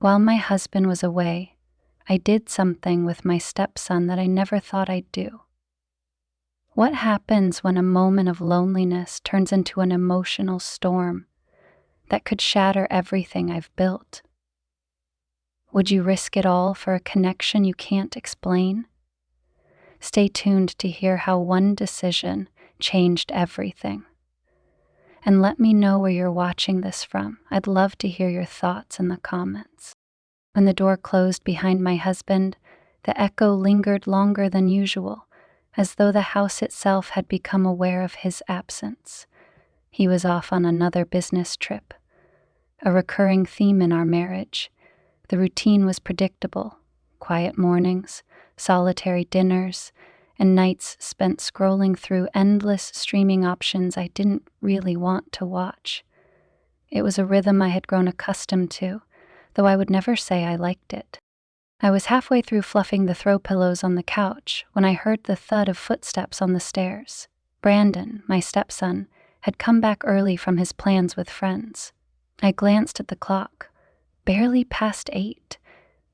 While my husband was away, I did something with my stepson that I never thought I'd do. What happens when a moment of loneliness turns into an emotional storm that could shatter everything I've built? Would you risk it all for a connection you can't explain? Stay tuned to hear how one decision changed everything. And let me know where you're watching this from. I'd love to hear your thoughts in the comments. When the door closed behind my husband, the echo lingered longer than usual, as though the house itself had become aware of his absence. He was off on another business trip. A recurring theme in our marriage. The routine was predictable: quiet mornings, solitary dinners, and nights spent scrolling through endless streaming options I didn't really want to watch. It was a rhythm I had grown accustomed to, though I would never say I liked it. I was halfway through fluffing the throw pillows on the couch when I heard the thud of footsteps on the stairs. Brandon, my stepson, had come back early from his plans with friends. I glanced at the clock. Barely past 8.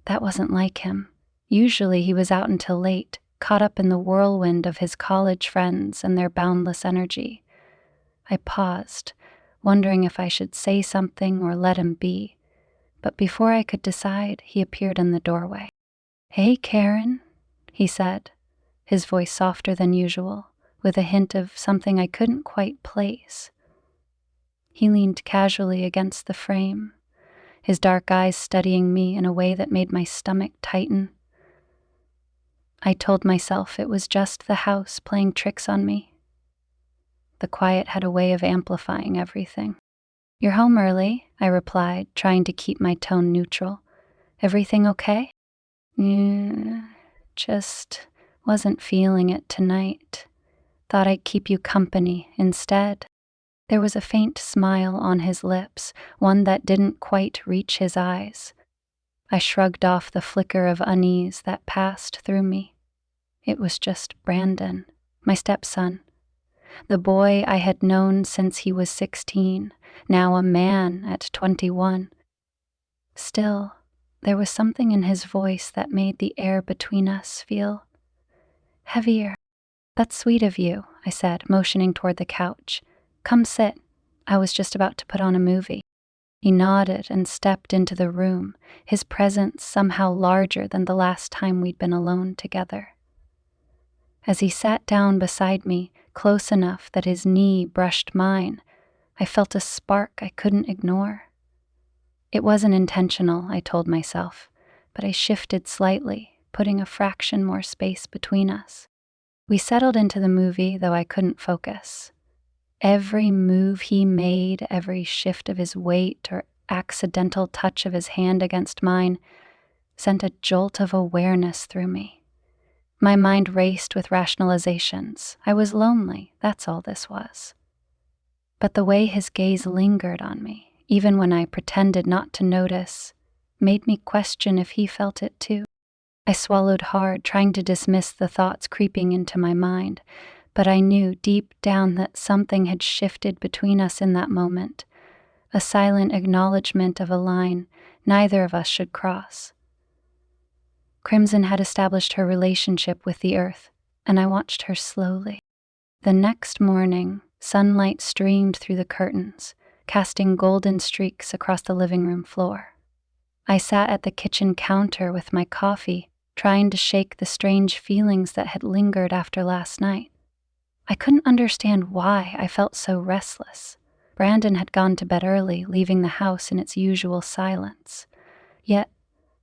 That wasn't like him. Usually he was out until late, caught up in the whirlwind of his college friends and their boundless energy. I paused, wondering if I should say something or let him be. But before I could decide, he appeared in the doorway. "Hey, Karen," he said, his voice softer than usual, with a hint of something I couldn't quite place. He leaned casually against the frame, his dark eyes studying me in a way that made my stomach tighten. I told myself it was just the house playing tricks on me. The quiet had a way of amplifying everything. "You're home early," I replied, trying to keep my tone neutral. "Everything okay?" Just wasn't feeling it tonight. Thought I'd keep you company instead." There was a faint smile on his lips, one that didn't quite reach his eyes. I shrugged off the flicker of unease that passed through me. It was just Brandon, my stepson, the boy I had known since he was 16, now a man at 21. Still, there was something in his voice that made the air between us feel heavier. "That's sweet of you," I said, motioning toward the couch. "Come sit. I was just about to put on a movie." He nodded and stepped into the room, his presence somehow larger than the last time we'd been alone together. As he sat down beside me, close enough that his knee brushed mine, I felt a spark I couldn't ignore. It wasn't intentional, I told myself, but I shifted slightly, putting a fraction more space between us. We settled into the movie, though I couldn't focus. Every move he made, every shift of his weight or accidental touch of his hand against mine, sent a jolt of awareness through me. My mind raced with rationalizations. I was lonely, that's all this was. But the way his gaze lingered on me, even when I pretended not to notice, made me question if he felt it too. I swallowed hard, trying to dismiss the thoughts creeping into my mind, but I knew deep down that something had shifted between us in that moment, a silent acknowledgement of a line neither of us should cross. Crimson had established her relationship with the earth, and I watched her slowly. The next morning, sunlight streamed through the curtains, casting golden streaks across the living room floor. I sat at the kitchen counter with my coffee, trying to shake the strange feelings that had lingered after last night. I couldn't understand why I felt so restless. Brandon had gone to bed early, leaving the house in its usual silence. Yet,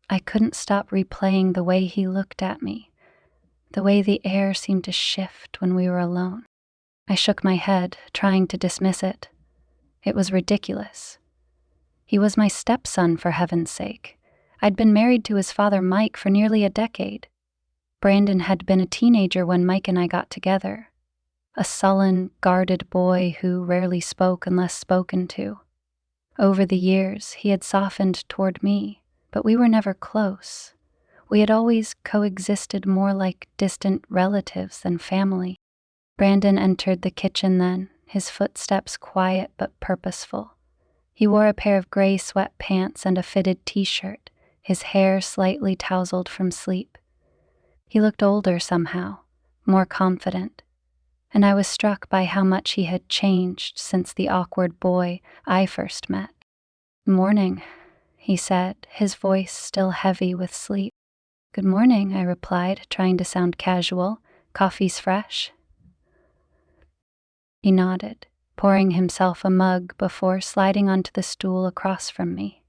I couldn't stop replaying the way he looked at me, the way the air seemed to shift when we were alone. I shook my head, trying to dismiss it. It was ridiculous. He was my stepson, for heaven's sake. I'd been married to his father, Mike, for nearly a decade. Brandon had been a teenager when Mike and I got together. A sullen, guarded boy who rarely spoke unless spoken to. Over the years, he had softened toward me, but we were never close. We had always coexisted more like distant relatives than family. Brandon entered the kitchen then, his footsteps quiet but purposeful. He wore a pair of gray sweatpants and a fitted t-shirt, his hair slightly tousled from sleep. He looked older somehow, more confident, and I was struck by how much he had changed since the awkward boy I first met. "Morning," he said, his voice still heavy with sleep. "Good morning," I replied, trying to sound casual. "Coffee's fresh?" He nodded, pouring himself a mug before sliding onto the stool across from me.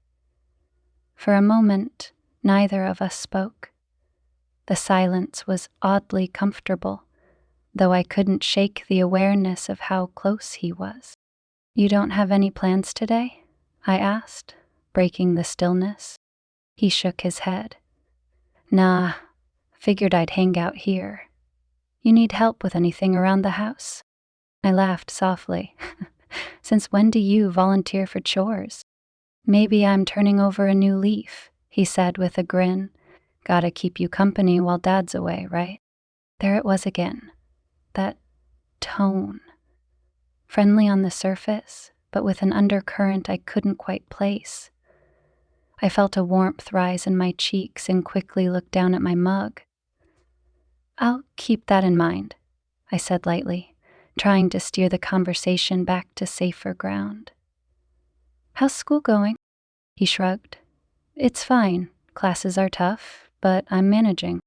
For a moment, neither of us spoke. The silence was oddly comfortable, though I couldn't shake the awareness of how close he was. "You don't have any plans today?" I asked, breaking the stillness. He shook his head. "Nah, figured I'd hang out here. You need help with anything around the house?" I laughed softly. "Since when do you volunteer for chores?" "Maybe I'm turning over a new leaf," he said with a grin. "Gotta keep you company while Dad's away, right?" There it was again. That tone. Friendly on the surface, but with an undercurrent I couldn't quite place. I felt a warmth rise in my cheeks and quickly looked down at my mug. "I'll keep that in mind," I said lightly, trying to steer the conversation back to safer ground. "How's school going?" He shrugged. "It's fine. Classes are tough, but I'm managing."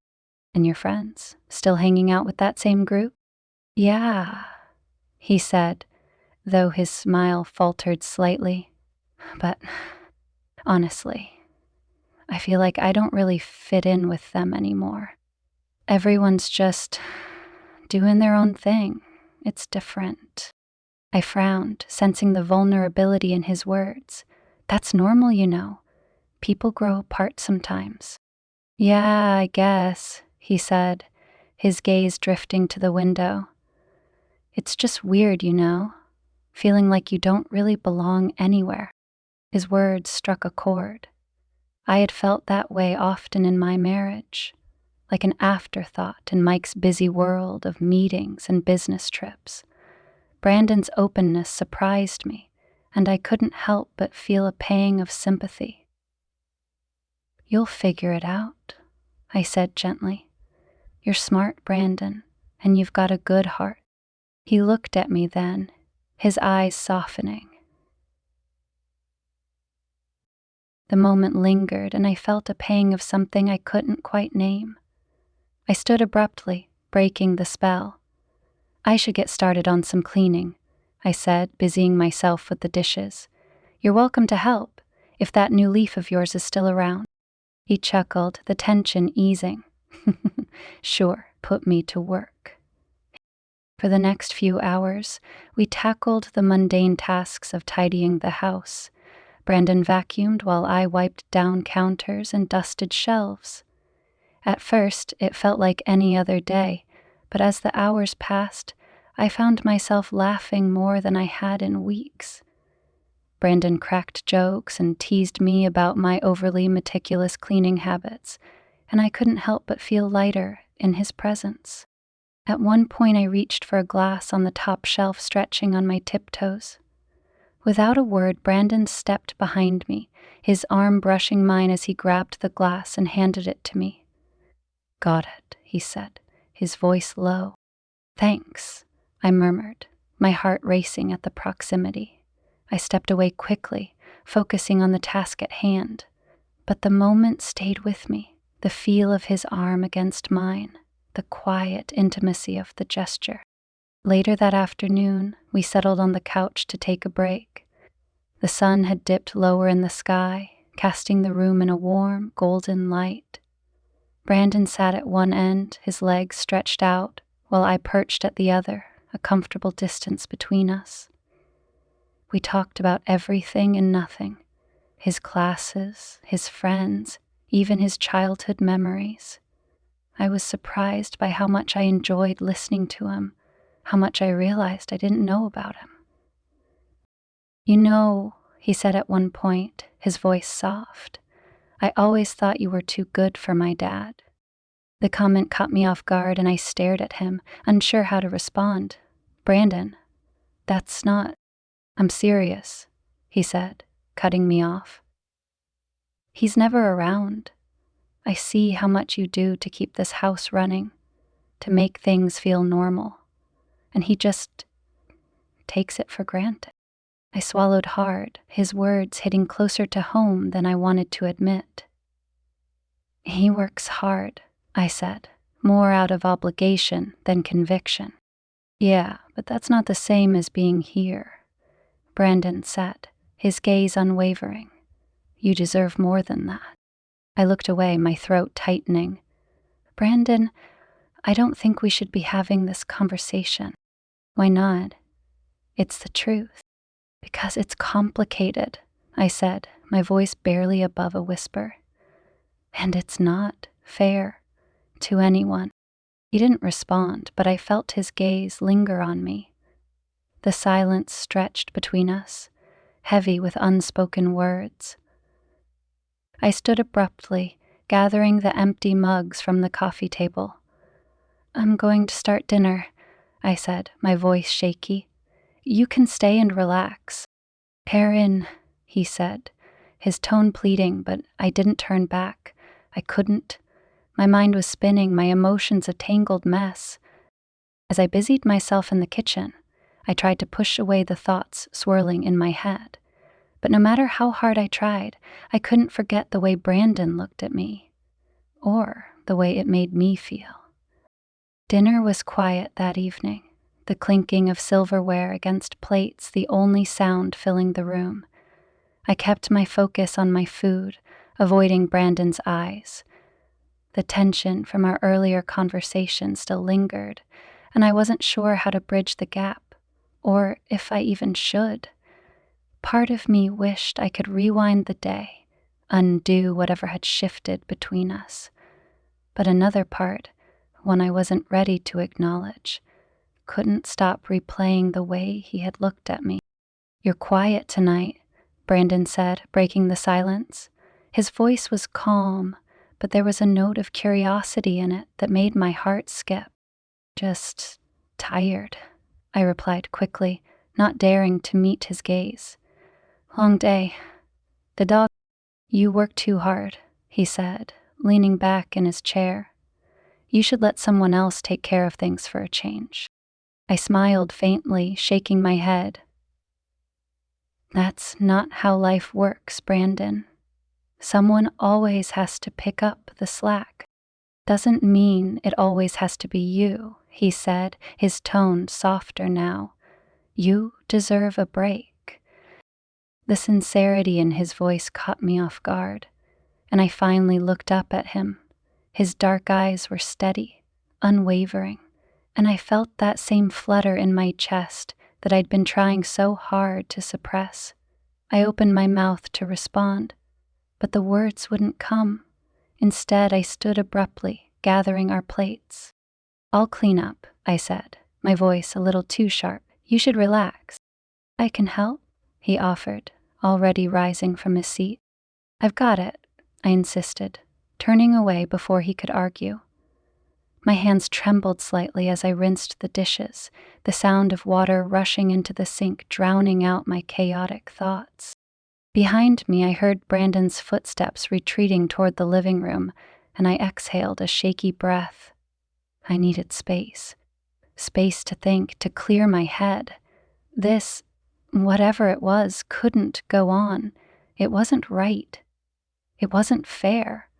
"And your friends? Still hanging out with that same group?" "Yeah," he said, though his smile faltered slightly. "But honestly, I feel like I don't really fit in with them anymore. Everyone's just doing their own thing. It's different." I frowned, sensing the vulnerability in his words. "That's normal, you know. People grow apart sometimes." "Yeah, I guess," he said, his gaze drifting to the window. "It's just weird, you know, feeling like you don't really belong anywhere." His words struck a chord. I had felt that way often in my marriage, like an afterthought in Mike's busy world of meetings and business trips. Brandon's openness surprised me, and I couldn't help but feel a pang of sympathy. "You'll figure it out," I said gently. "You're smart, Brandon, and you've got a good heart." He looked at me then, his eyes softening. The moment lingered, and I felt a pang of something I couldn't quite name. I stood abruptly, breaking the spell. "I should get started on some cleaning," I said, busying myself with the dishes. "You're welcome to help, if that new leaf of yours is still around." He chuckled, the tension easing. "Sure, put me to work." For the next few hours, we tackled the mundane tasks of tidying the house. Brandon vacuumed while I wiped down counters and dusted shelves. At first, it felt like any other day, but as the hours passed, I found myself laughing more than I had in weeks. Brandon cracked jokes and teased me about my overly meticulous cleaning habits, and I couldn't help but feel lighter in his presence. At one point, I reached for a glass on the top shelf, stretching on my tiptoes. Without a word, Brandon stepped behind me, his arm brushing mine as he grabbed the glass and handed it to me. "Got it," he said, his voice low. "Thanks," I murmured, my heart racing at the proximity. I stepped away quickly, focusing on the task at hand. But the moment stayed with me, the feel of his arm against mine, the quiet intimacy of the gesture. Later that afternoon, we settled on the couch to take a break. The sun had dipped lower in the sky, casting the room in a warm, golden light. Brandon sat at one end, his legs stretched out, while I perched at the other, a comfortable distance between us. We talked about everything and nothing, his classes, his friends, even his childhood memories. I was surprised by how much I enjoyed listening to him, how much I realized I didn't know about him. "You know," he said at one point, his voice soft, "I always thought you were too good for my dad." The comment caught me off guard, and I stared at him, unsure how to respond. "Brandon, that's not—" "I'm serious," he said, cutting me off. He's never around. I see how much you do to keep this house running, to make things feel normal, and he just takes it for granted." I swallowed hard, his words hitting closer to home than I wanted to admit. "He works hard," I said, more out of obligation than conviction. "Yeah, but that's not the same as being here," Brandon said, his gaze unwavering. "You deserve more than that." I looked away, my throat tightening. "Brandon, I don't think we should be having this conversation." "Why not?" "It's the truth." "Because it's complicated," I said, my voice barely above a whisper. "And it's not fair to anyone." He didn't respond, but I felt his gaze linger on me. The silence stretched between us, heavy with unspoken words. I stood abruptly, gathering the empty mugs from the coffee table. "I'm going to start dinner," I said, my voice shaky. "You can stay and relax." "Perrin," he said, his tone pleading, but I didn't turn back. I couldn't. My mind was spinning, my emotions a tangled mess. As I busied myself in the kitchen, I tried to push away the thoughts swirling in my head. But no matter how hard I tried, I couldn't forget the way Brandon looked at me, or the way it made me feel. Dinner was quiet that evening, the clinking of silverware against plates the only sound filling the room. I kept my focus on my food, avoiding Brandon's eyes. The tension from our earlier conversation still lingered, and I wasn't sure how to bridge the gap, or if I even should. Part of me wished I could rewind the day, undo whatever had shifted between us. But another part, one I wasn't ready to acknowledge, couldn't stop replaying the way he had looked at me. "You're quiet tonight," Brandon said, breaking the silence. His voice was calm, but there was a note of curiosity in it that made my heart skip. "Just tired," I replied quickly, not daring to meet his gaze. "Long day. The dog—" "You work too hard," he said, leaning back in his chair. "You should let someone else take care of things for a change." I smiled faintly, shaking my head. "That's not how life works, Brandon. Someone always has to pick up the slack." "Doesn't mean it always has to be you," he said, his tone softer now. "You deserve a break." The sincerity in his voice caught me off guard, and I finally looked up at him. His dark eyes were steady, unwavering, and I felt that same flutter in my chest that I'd been trying so hard to suppress. I opened my mouth to respond, but the words wouldn't come. Instead, I stood abruptly, gathering our plates. "I'll clean up," I said, my voice a little too sharp. "You should relax." "I can help," he offered, already rising from his seat. "I've got it," I insisted, turning away before he could argue. My hands trembled slightly as I rinsed the dishes, the sound of water rushing into the sink drowning out my chaotic thoughts. Behind me, I heard Brandon's footsteps retreating toward the living room, and I exhaled a shaky breath. I needed space. Space to think, to clear my head. This, whatever it was, couldn't go on. It wasn't right. It wasn't fair.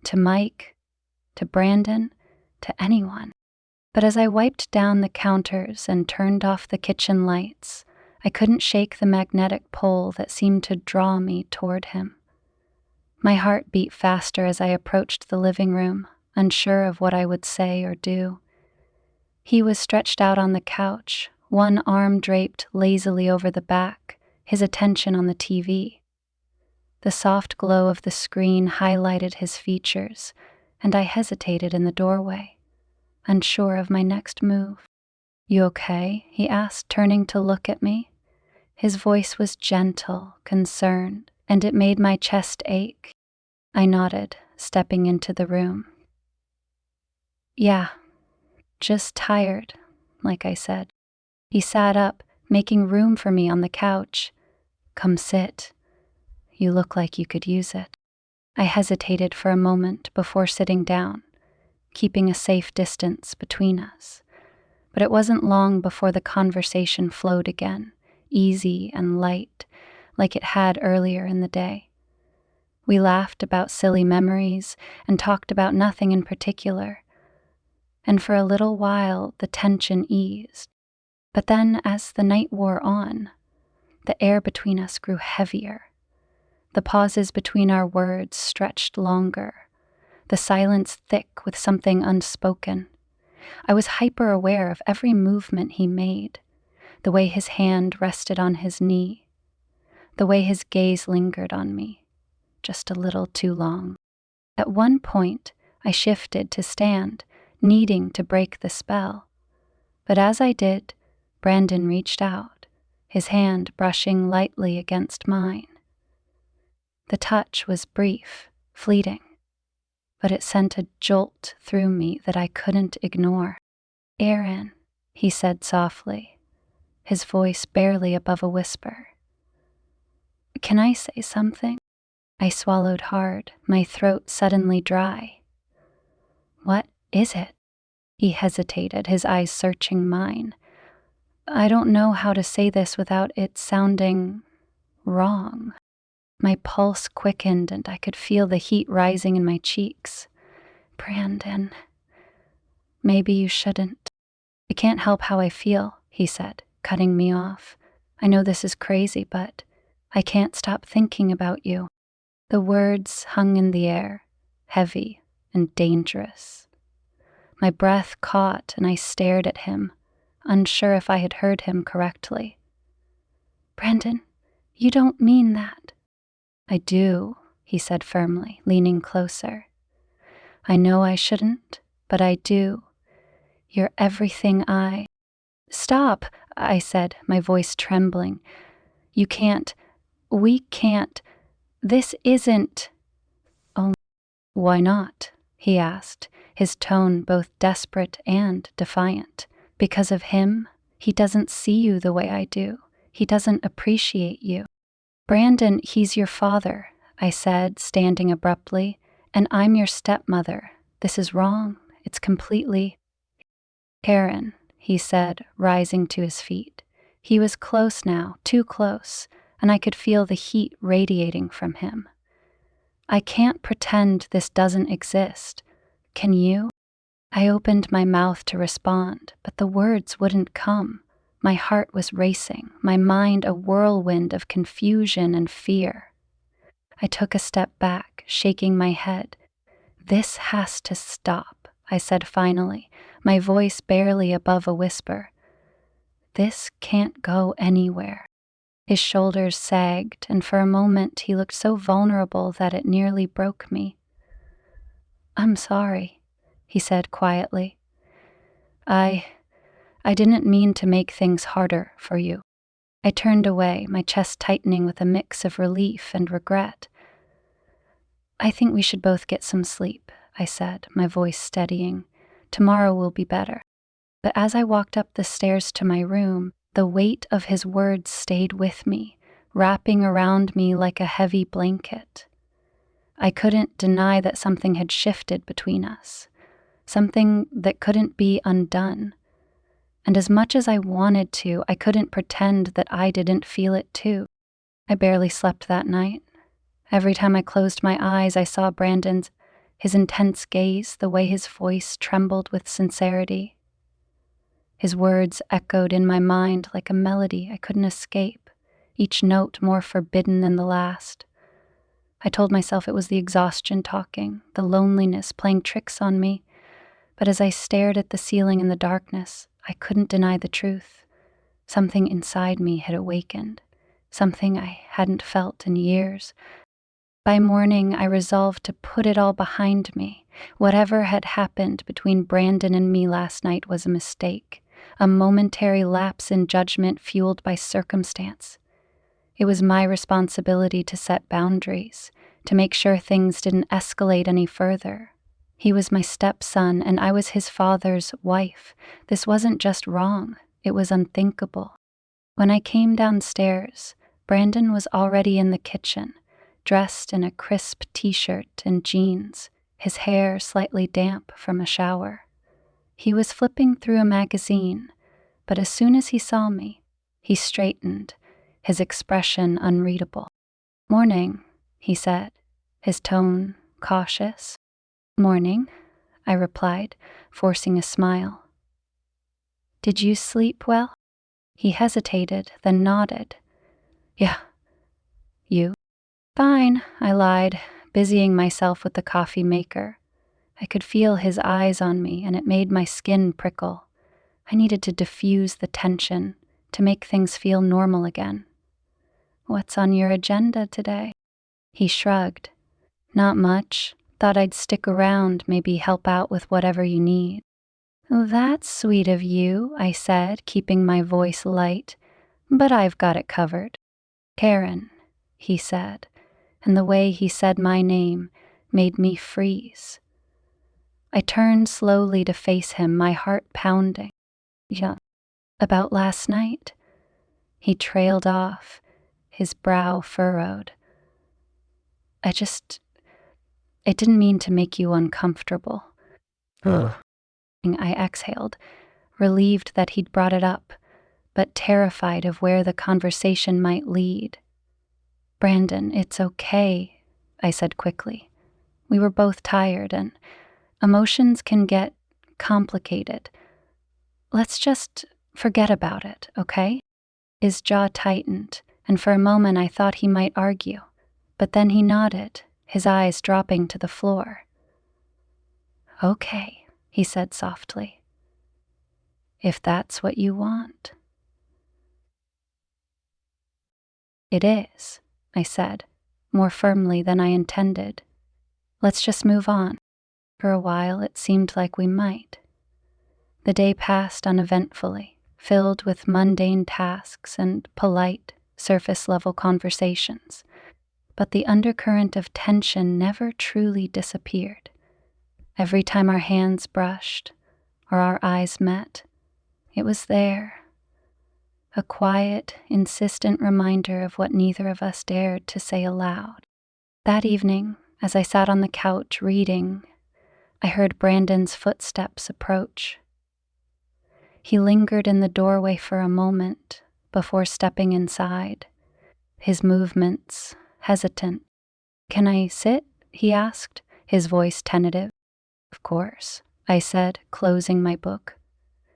To Mike, to Brandon, to anyone. But as I wiped down the counters and turned off the kitchen lights, I couldn't shake the magnetic pull that seemed to draw me toward him. My heart beat faster as I approached the living room, unsure of what I would say or do. He was stretched out on the couch, one arm draped lazily over the back, his attention on the TV. The soft glow of the screen highlighted his features, and I hesitated in the doorway, unsure of my next move. "You okay?" he asked, turning to look at me. His voice was gentle, concerned, and it made my chest ache. I nodded, stepping into the room. "Yeah, just tired," like I said. He sat up, making room for me on the couch. "Come sit. You look like you could use it." I hesitated for a moment before sitting down, keeping a safe distance between us. But it wasn't long before the conversation flowed again, easy and light, like it had earlier in the day. We laughed about silly memories and talked about nothing in particular. And for a little while, the tension eased. But then, as the night wore on, the air between us grew heavier. The pauses between our words stretched longer, the silence thick with something unspoken. I was hyper-aware of every movement he made, the way his hand rested on his knee, the way his gaze lingered on me, just a little too long. At one point, I shifted to stand, needing to break the spell. But as I did, Brandon reached out, his hand brushing lightly against mine. The touch was brief, fleeting, but it sent a jolt through me that I couldn't ignore. "Aaron," he said softly, his voice barely above a whisper. "Can I say something?" I swallowed hard, my throat suddenly dry. "What is it?" He hesitated, his eyes searching mine. "I don't know how to say this without it sounding wrong." My pulse quickened and I could feel the heat rising in my cheeks. "Brandon, maybe you shouldn't." "I can't help how I feel," he said, cutting me off. "I know this is crazy, but I can't stop thinking about you." The words hung in the air, heavy and dangerous. My breath caught and I stared at him, unsure if I had heard him correctly. "Brandon, you don't mean that." "I do," he said firmly, leaning closer. "I know I shouldn't, but I do. You're everything I—" "Stop," I said, my voice trembling. "You can't. We can't. This isn't—" "Oh, why not?" he asked, his tone both desperate and defiant. "Because of him, he doesn't see you the way I do. He doesn't appreciate you." "Brandon, he's your father," I said, standing abruptly, "and I'm your stepmother. This is wrong. It's completely—" "Karen," he said, rising to his feet. He was close now, too close, and I could feel the heat radiating from him. "I can't pretend this doesn't exist. Can you?" I opened my mouth to respond, but the words wouldn't come. My heart was racing, my mind a whirlwind of confusion and fear. I took a step back, shaking my head. "This has to stop," I said finally, my voice barely above a whisper. "This can't go anywhere." His shoulders sagged, and for a moment he looked so vulnerable that it nearly broke me. "I'm sorry," he said quietly. I didn't mean to make things harder for you." I turned away, my chest tightening with a mix of relief and regret. "I think we should both get some sleep," I said, my voice steadying. "Tomorrow will be better." But as I walked up the stairs to my room, the weight of his words stayed with me, wrapping around me like a heavy blanket. I couldn't deny that something had shifted between us, something that couldn't be undone. And as much as I wanted to, I couldn't pretend that I didn't feel it too. I barely slept that night. Every time I closed my eyes, I saw Brandon's, his intense gaze, the way his voice trembled with sincerity. His words echoed in my mind like a melody I couldn't escape, each note more forbidden than the last. I told myself it was the exhaustion talking, the loneliness playing tricks on me, but as I stared at the ceiling in the darkness, I couldn't deny the truth. Something inside me had awakened, something I hadn't felt in years. By morning, I resolved to put it all behind me. Whatever had happened between Brandon and me last night was a mistake, a momentary lapse in judgment fueled by circumstance. It was my responsibility to set boundaries, to make sure things didn't escalate any further. He was my stepson, and I was his father's wife. This wasn't just wrong, it was unthinkable. When I came downstairs, Brandon was already in the kitchen, dressed in a crisp t-shirt and jeans, his hair slightly damp from a shower. He was flipping through a magazine, but as soon as he saw me, he straightened, his expression unreadable. "Morning," he said, his tone cautious. "Morning," I replied, forcing a smile. "Did you sleep well?" He hesitated, then nodded. "Yeah. You?" "Fine," I lied, busying myself with the coffee maker. I could feel his eyes on me, and it made my skin prickle. I needed to diffuse the tension, to make things feel normal again. "What's on your agenda today?" He shrugged. "Not much. Thought I'd stick around, maybe help out with whatever you need." "Oh, that's sweet of you," I said, keeping my voice light. "But I've got it covered." "Karen," he said, and the way he said my name made me freeze. I turned slowly to face him, my heart pounding. "Yeah, about last night?" He trailed off, his brow furrowed. I didn't mean to make you uncomfortable." Ugh. I exhaled, relieved that he'd brought it up, but terrified of where the conversation might lead. "Brandon, it's okay," I said quickly. We were both tired, and emotions can get complicated. Let's just forget about it, okay? His jaw tightened, and for a moment I thought he might argue, but then he nodded, his eyes dropping to the floor. "Okay," he said softly, "if that's what you want." "It is," I said, more firmly than I intended. "Let's just move on." For a while it seemed like we might. The day passed uneventfully, filled with mundane tasks and polite, surface-level conversations. But the undercurrent of tension never truly disappeared. Every time our hands brushed or our eyes met, it was there. A quiet, insistent reminder of what neither of us dared to say aloud. That evening, as I sat on the couch reading, I heard Brandon's footsteps approach. He lingered in the doorway for a moment before stepping inside, his movements hesitant. "Can I sit?" he asked, his voice tentative. "Of course," I said, closing my book.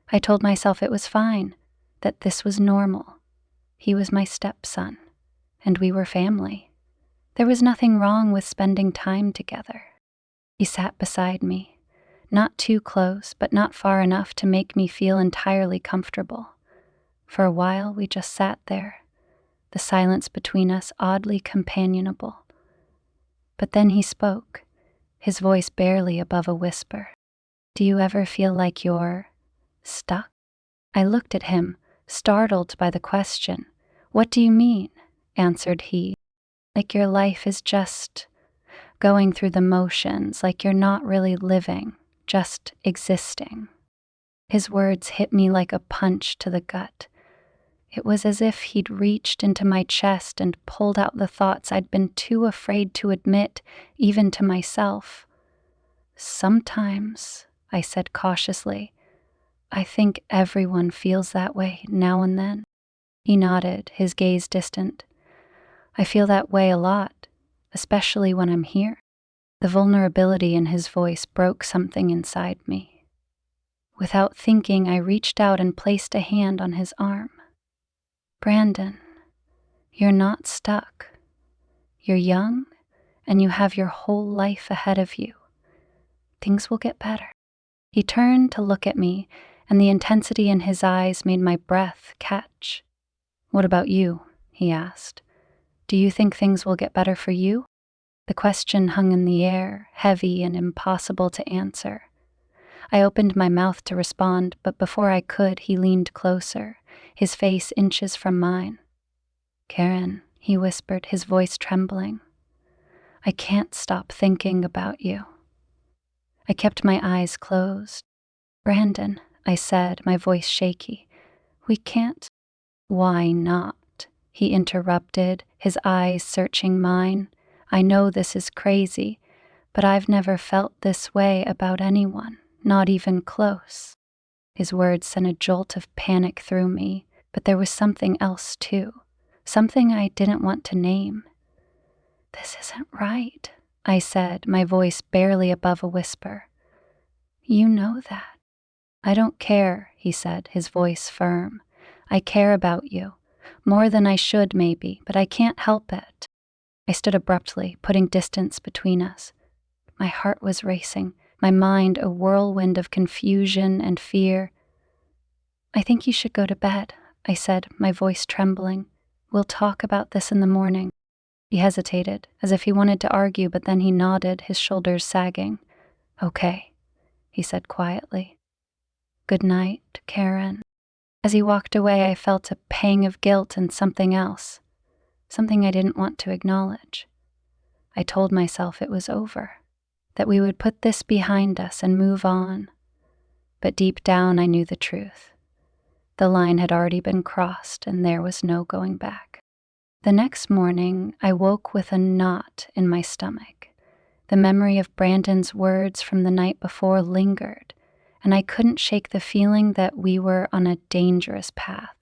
I told myself it was fine, that this was normal. He was my stepson, and we were family. There was nothing wrong with spending time together. He sat beside me, not too close, but not far enough to make me feel entirely comfortable. For a while, we just sat there, the silence between us oddly companionable. But then he spoke, his voice barely above a whisper. "Do you ever feel like you're stuck?" I looked at him, startled by the question. "What do you mean?" answered he. "Like your life is just going through the motions, like you're not really living, just existing." His words hit me like a punch to the gut. It was as if he'd reached into my chest and pulled out the thoughts I'd been too afraid to admit, even to myself. "Sometimes," I said cautiously, "I think everyone feels that way now and then." He nodded, his gaze distant. "I feel that way a lot, especially when I'm here." The vulnerability in his voice broke something inside me. Without thinking, I reached out and placed a hand on his arm. "Brandon, you're not stuck. You're young, and you have your whole life ahead of you. Things will get better." He turned to look at me, and the intensity in his eyes made my breath catch. "What about you?" he asked. "Do you think things will get better for you?" The question hung in the air, heavy and impossible to answer. I opened my mouth to respond, but before I could, he leaned closer, his face inches from mine. "Karen," he whispered, his voice trembling, "I can't stop thinking about you." I kept my eyes closed. "Brandon," I said, my voice shaky, "we can't." "Why not?" he interrupted, his eyes searching mine. I know this is crazy, but I've never felt this way about anyone, not even close." His words sent a jolt of panic through me, but there was something else too, something I didn't want to name. "This isn't right," I said, my voice barely above a whisper. "You know that." "I don't care," he said, his voice firm. "I care about you. More than I should, maybe, but I can't help it." I stood abruptly, putting distance between us. My heart was racing, my mind a whirlwind of confusion and fear. "I think you should go to bed," I said, my voice trembling. "We'll talk about this in the morning." He hesitated, as if he wanted to argue, but then he nodded, his shoulders sagging. "Okay," he said quietly. "Good night, Karen." As he walked away, I felt a pang of guilt and something else, something I didn't want to acknowledge. I told myself it was over, that we would put this behind us and move on. But deep down, I knew the truth. The line had already been crossed, and there was no going back. The next morning, I woke with a knot in my stomach. The memory of Brandon's words from the night before lingered, and I couldn't shake the feeling that we were on a dangerous path.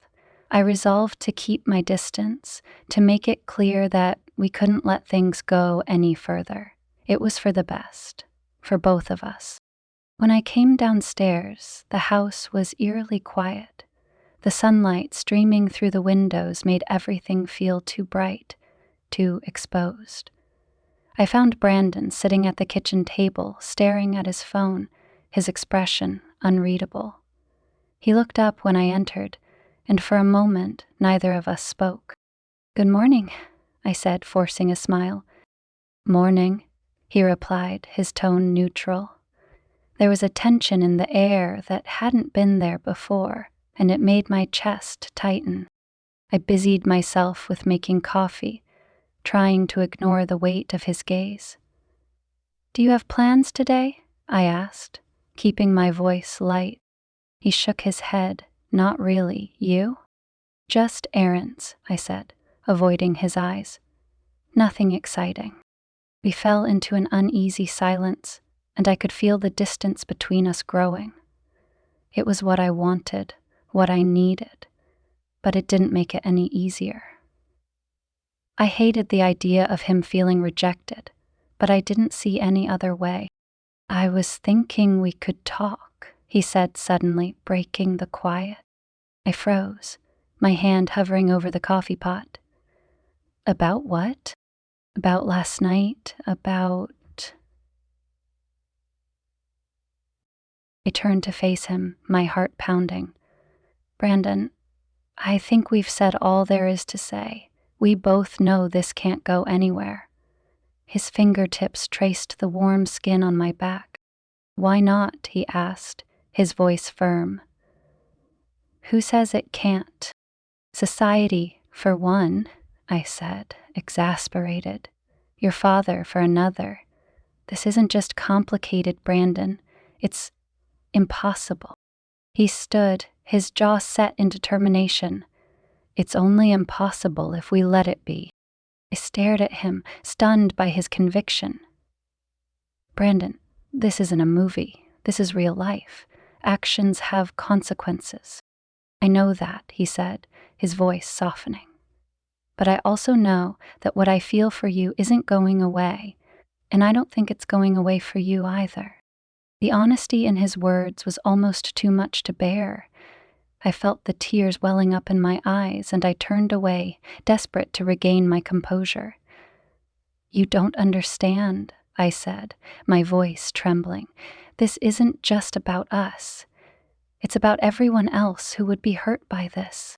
I resolved to keep my distance, to make it clear that we couldn't let things go any further. It was for the best, for both of us. When I came downstairs, the house was eerily quiet. The sunlight streaming through the windows made everything feel too bright, too exposed. I found Brandon sitting at the kitchen table, staring at his phone, his expression unreadable. He looked up when I entered, and for a moment neither of us spoke. "Good morning," I said, forcing a smile. "Morning," he replied, his tone neutral. There was a tension in the air that hadn't been there before, and it made my chest tighten. I busied myself with making coffee, trying to ignore the weight of his gaze. "Do you have plans today?" I asked, keeping my voice light. He shook his head. "Not really. You?" "Just errands," I said, avoiding his eyes. "Nothing exciting." We fell into an uneasy silence, and I could feel the distance between us growing. It was what I wanted, what I needed, but it didn't make it any easier. I hated the idea of him feeling rejected, but I didn't see any other way. "I was thinking we could talk," he said suddenly, breaking the quiet. I froze, my hand hovering over the coffee pot. "About what?" "About last night, about—" I turned to face him, my heart pounding. "Brandon, I think we've said all there is to say. We both know this can't go anywhere." His fingertips traced the warm skin on my back. "Why not?" he asked, his voice firm. "Who says it can't?" "Society, for one," I said, exasperated. "Your father, for another. This isn't just complicated, Brandon. It's impossible." He stood, his jaw set in determination. "It's only impossible if we let it be." I stared at him, stunned by his conviction. "Brandon, this isn't a movie. This is real life. Actions have consequences." "I know that," he said, his voice softening. "But I also know that what I feel for you isn't going away, and I don't think it's going away for you either." The honesty in his words was almost too much to bear. I felt the tears welling up in my eyes, and I turned away, desperate to regain my composure. "You don't understand," I said, my voice trembling. "This isn't just about us. It's about everyone else who would be hurt by this."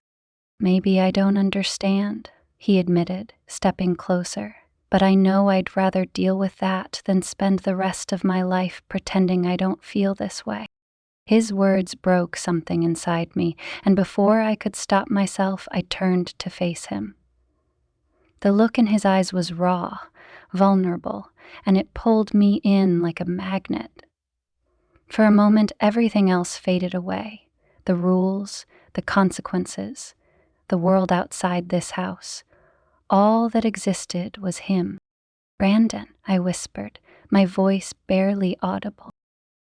"Maybe I don't understand," he admitted, stepping closer. "But I know I'd rather deal with that than spend the rest of my life pretending I don't feel this way." His words broke something inside me, and before I could stop myself, I turned to face him. The look in his eyes was raw, vulnerable, and it pulled me in like a magnet. For a moment, everything else faded away. The rules, the consequences, the world outside this house. All that existed was him. "Brandon," I whispered, my voice barely audible.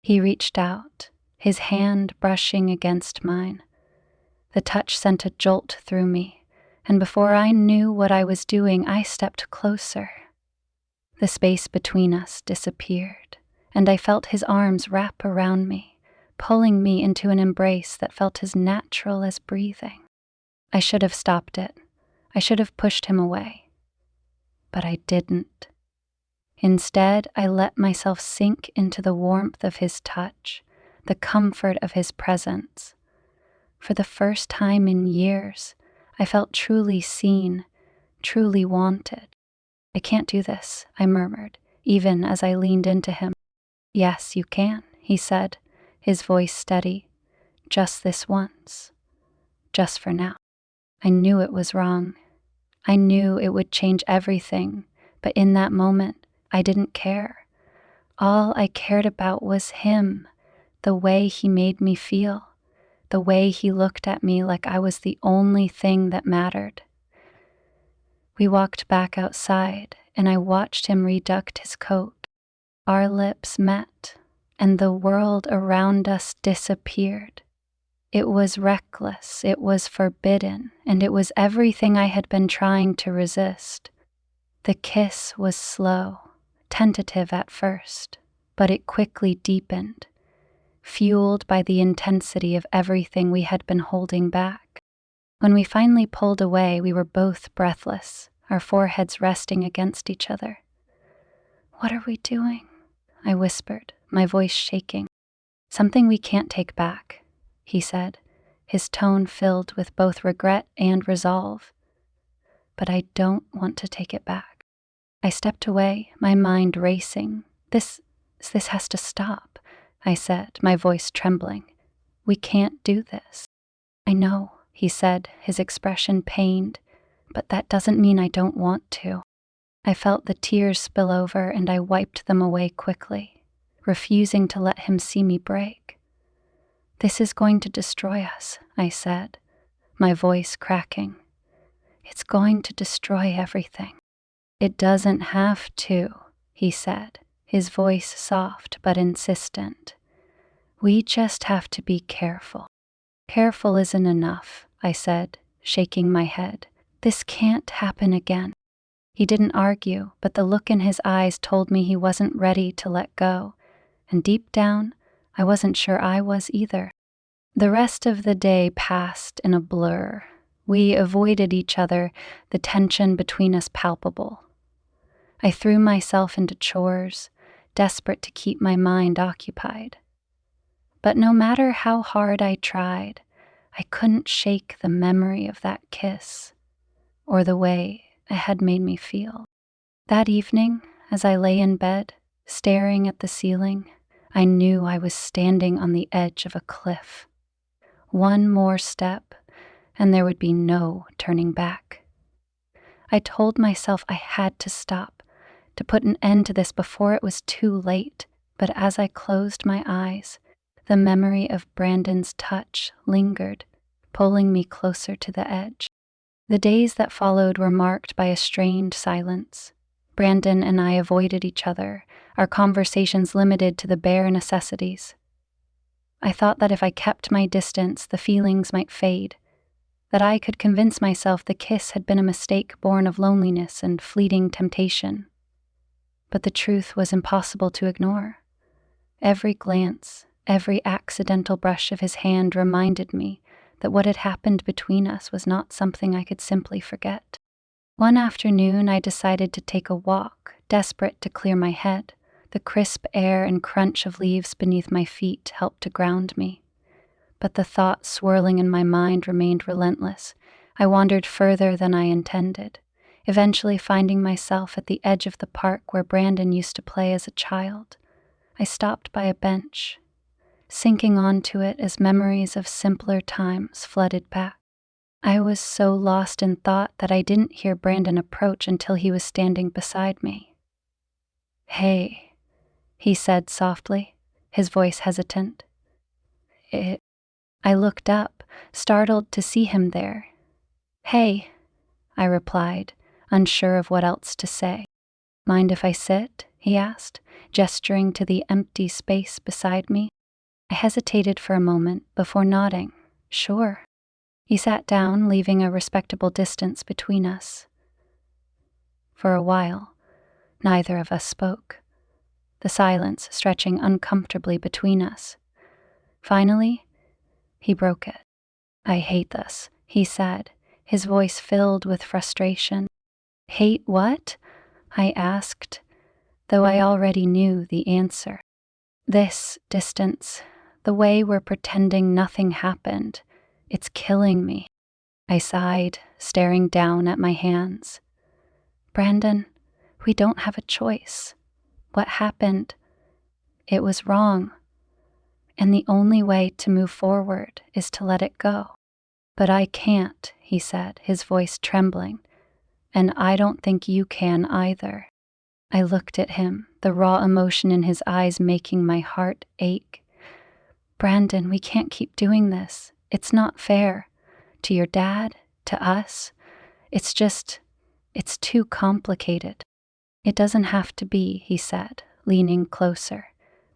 He reached out, his hand brushing against mine. The touch sent a jolt through me, and before I knew what I was doing, I stepped closer. The space between us disappeared, and I felt his arms wrap around me, pulling me into an embrace that felt as natural as breathing. I should have stopped it. I should have pushed him away. But I didn't. Instead, I let myself sink into the warmth of his touch, the comfort of his presence. For the first time in years, I felt truly seen, truly wanted. "I can't do this," I murmured, even as I leaned into him. "Yes, you can," he said, his voice steady. "Just this once. Just for now." I knew it was wrong. I knew it would change everything, but in that moment, I didn't care. All I cared about was him, the way he made me feel, the way he looked at me like I was the only thing that mattered. We walked back outside, and I watched him reduct his coat. Our lips met, and the world around us disappeared. It was reckless, it was forbidden, and it was everything I had been trying to resist. The kiss was slow, tentative at first, but it quickly deepened, fueled by the intensity of everything we had been holding back. When we finally pulled away, we were both breathless, our foreheads resting against each other. "What are we doing?" I whispered, my voice shaking. "Something we can't take back," he said, his tone filled with both regret and resolve. "But I don't want to take it back." I stepped away, my mind racing. This has to stop," I said, my voice trembling. "We can't do this." "I know," he said, his expression pained, "but that doesn't mean I don't want to." I felt the tears spill over and I wiped them away quickly, refusing to let him see me break. "This is going to destroy us," I said, my voice cracking. "It's going to destroy everything." "It doesn't have to," he said, his voice soft but insistent. "We just have to be careful." "Careful isn't enough," I said, shaking my head. "This can't happen again." He didn't argue, but the look in his eyes told me he wasn't ready to let go, and deep down, I wasn't sure I was either. The rest of the day passed in a blur. We avoided each other, the tension between us palpable. I threw myself into chores, desperate to keep my mind occupied. But no matter how hard I tried, I couldn't shake the memory of that kiss, or the way it had made me feel. That evening, as I lay in bed, staring at the ceiling, I knew I was standing on the edge of a cliff. One more step, and there would be no turning back. I told myself I had to stop, to put an end to this before it was too late, but as I closed my eyes, the memory of Brandon's touch lingered, pulling me closer to the edge. The days that followed were marked by a strained silence. Brandon and I avoided each other, our conversations limited to the bare necessities. I thought that if I kept my distance, the feelings might fade, that I could convince myself the kiss had been a mistake born of loneliness and fleeting temptation. But the truth was impossible to ignore. Every glance, every accidental brush of his hand reminded me that what had happened between us was not something I could simply forget. One afternoon, I decided to take a walk, desperate to clear my head. The crisp air and crunch of leaves beneath my feet helped to ground me. But the thoughts swirling in my mind remained relentless. I wandered further than I intended, eventually finding myself at the edge of the park where Brandon used to play as a child. I stopped by a bench, sinking onto it as memories of simpler times flooded back. I was so lost in thought that I didn't hear Brandon approach until he was standing beside me. "Hey," he said softly, his voice hesitant. I looked up, startled to see him there. "Hey," I replied, unsure of what else to say. Mind if I sit? He asked, gesturing to the empty space beside me. I hesitated for a moment before nodding. Sure. He sat down, leaving a respectable distance between us. For a while, neither of us spoke, the silence stretching uncomfortably between us. Finally, he broke it. I hate this, he said, his voice filled with frustration. Hate what? I asked, though I already knew the answer. This distance, the way we're pretending nothing happened, it's killing me. I sighed, staring down at my hands. Brandon, we don't have a choice. What happened? It was wrong. And the only way to move forward is to let it go. But I can't, he said, his voice trembling. And I don't think you can either. I looked at him, the raw emotion in his eyes making my heart ache. Brandon, we can't keep doing this. It's not fair. To your dad, to us. It's too complicated. It doesn't have to be, he said, leaning closer.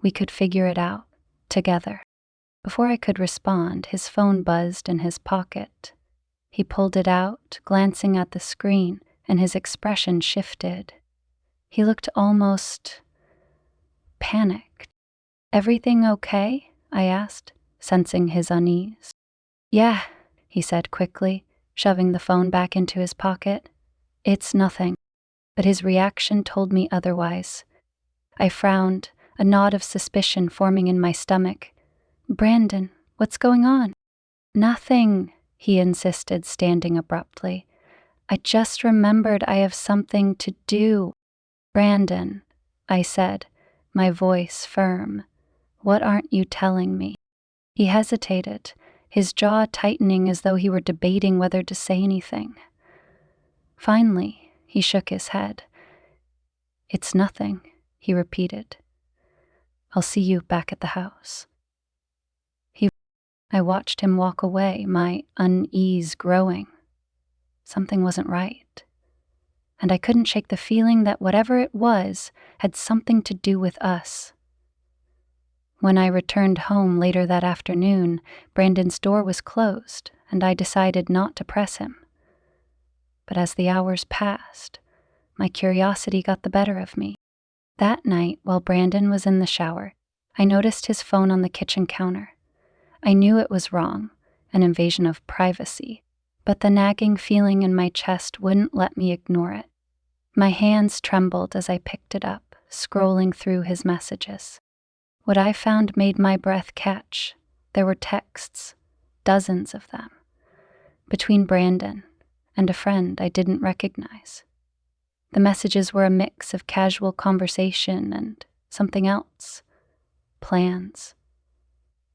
We could figure it out, together. Before I could respond, his phone buzzed in his pocket. He pulled it out, glancing at the screen, and his expression shifted. He looked almost panicked. Everything okay? I asked, sensing his unease. Yeah, he said quickly, shoving the phone back into his pocket. It's nothing. But his reaction told me otherwise. I frowned, a knot of suspicion forming in my stomach. Brandon, what's going on? Nothing, he insisted, standing abruptly. I just remembered I have something to do. Brandon, I said, my voice firm. What aren't you telling me? He hesitated, his jaw tightening as though he were debating whether to say anything. Finally, he shook his head. It's nothing, he repeated. I'll see you back at the house. I watched him walk away, my unease growing. Something wasn't right. And I couldn't shake the feeling that whatever it was had something to do with us. When I returned home later that afternoon, Brandon's door was closed, and I decided not to press him. But as the hours passed, my curiosity got the better of me. That night, while Brandon was in the shower, I noticed his phone on the kitchen counter. I knew it was wrong, an invasion of privacy, but the nagging feeling in my chest wouldn't let me ignore it. My hands trembled as I picked it up, scrolling through his messages. What I found made my breath catch. There were texts, dozens of them, between Brandon and a friend I didn't recognize. The messages were a mix of casual conversation and something else, plans,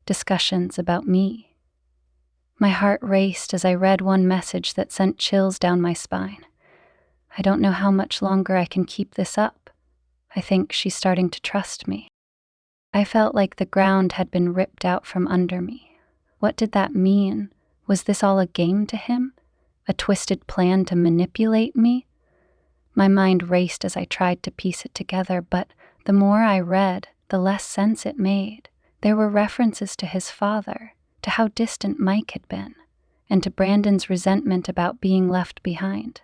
discussions about me. My heart raced as I read one message that sent chills down my spine. I don't know how much longer I can keep this up. I think she's starting to trust me. I felt like the ground had been ripped out from under me. What did that mean? Was this all a game to him? A twisted plan to manipulate me? My mind raced as I tried to piece it together, but the more I read, the less sense it made. There were references to his father, to how distant Mike had been, and to Brandon's resentment about being left behind.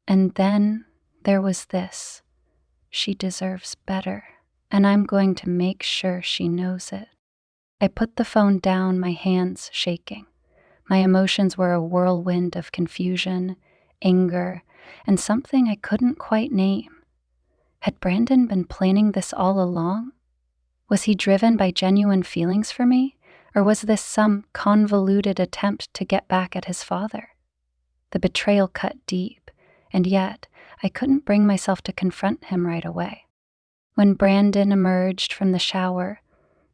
And then there was this. She deserves better, and I'm going to make sure she knows it. I put the phone down, my hands shaking. My emotions were a whirlwind of confusion, anger, and something I couldn't quite name. Had Brandon been planning this all along? Was he driven by genuine feelings for me, or was this some convoluted attempt to get back at his father? The betrayal cut deep, and yet I couldn't bring myself to confront him right away. When Brandon emerged from the shower,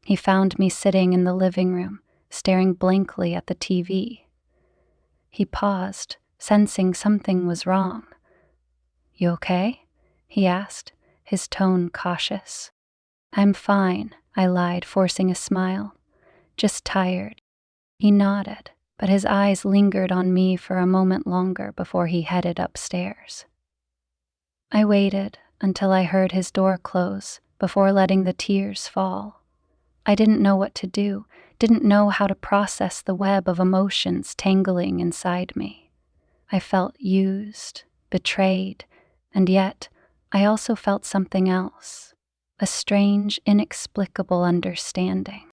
he found me sitting in the living room, staring blankly at the TV. He paused, sensing something was wrong. You okay? He asked, his tone cautious. I'm fine, I lied, forcing a smile. Just tired. He nodded, but his eyes lingered on me for a moment longer before he headed upstairs. I waited until I heard his door close before letting the tears fall. I didn't know what to do, didn't know how to process the web of emotions tangling inside me. I felt used, betrayed, and yet I also felt something else, a strange, inexplicable understanding.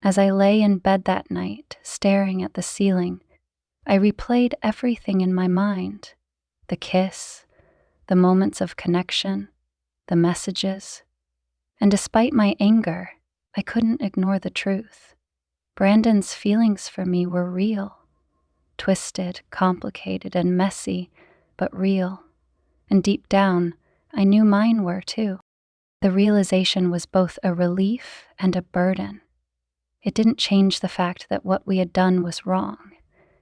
As I lay in bed that night, staring at the ceiling, I replayed everything in my mind: the kiss, the moments of connection, the messages. And despite my anger, I couldn't ignore the truth. Brandon's feelings for me were real. Twisted, complicated, and messy, but real. And deep down, I knew mine were too. The realization was both a relief and a burden. It didn't change the fact that what we had done was wrong.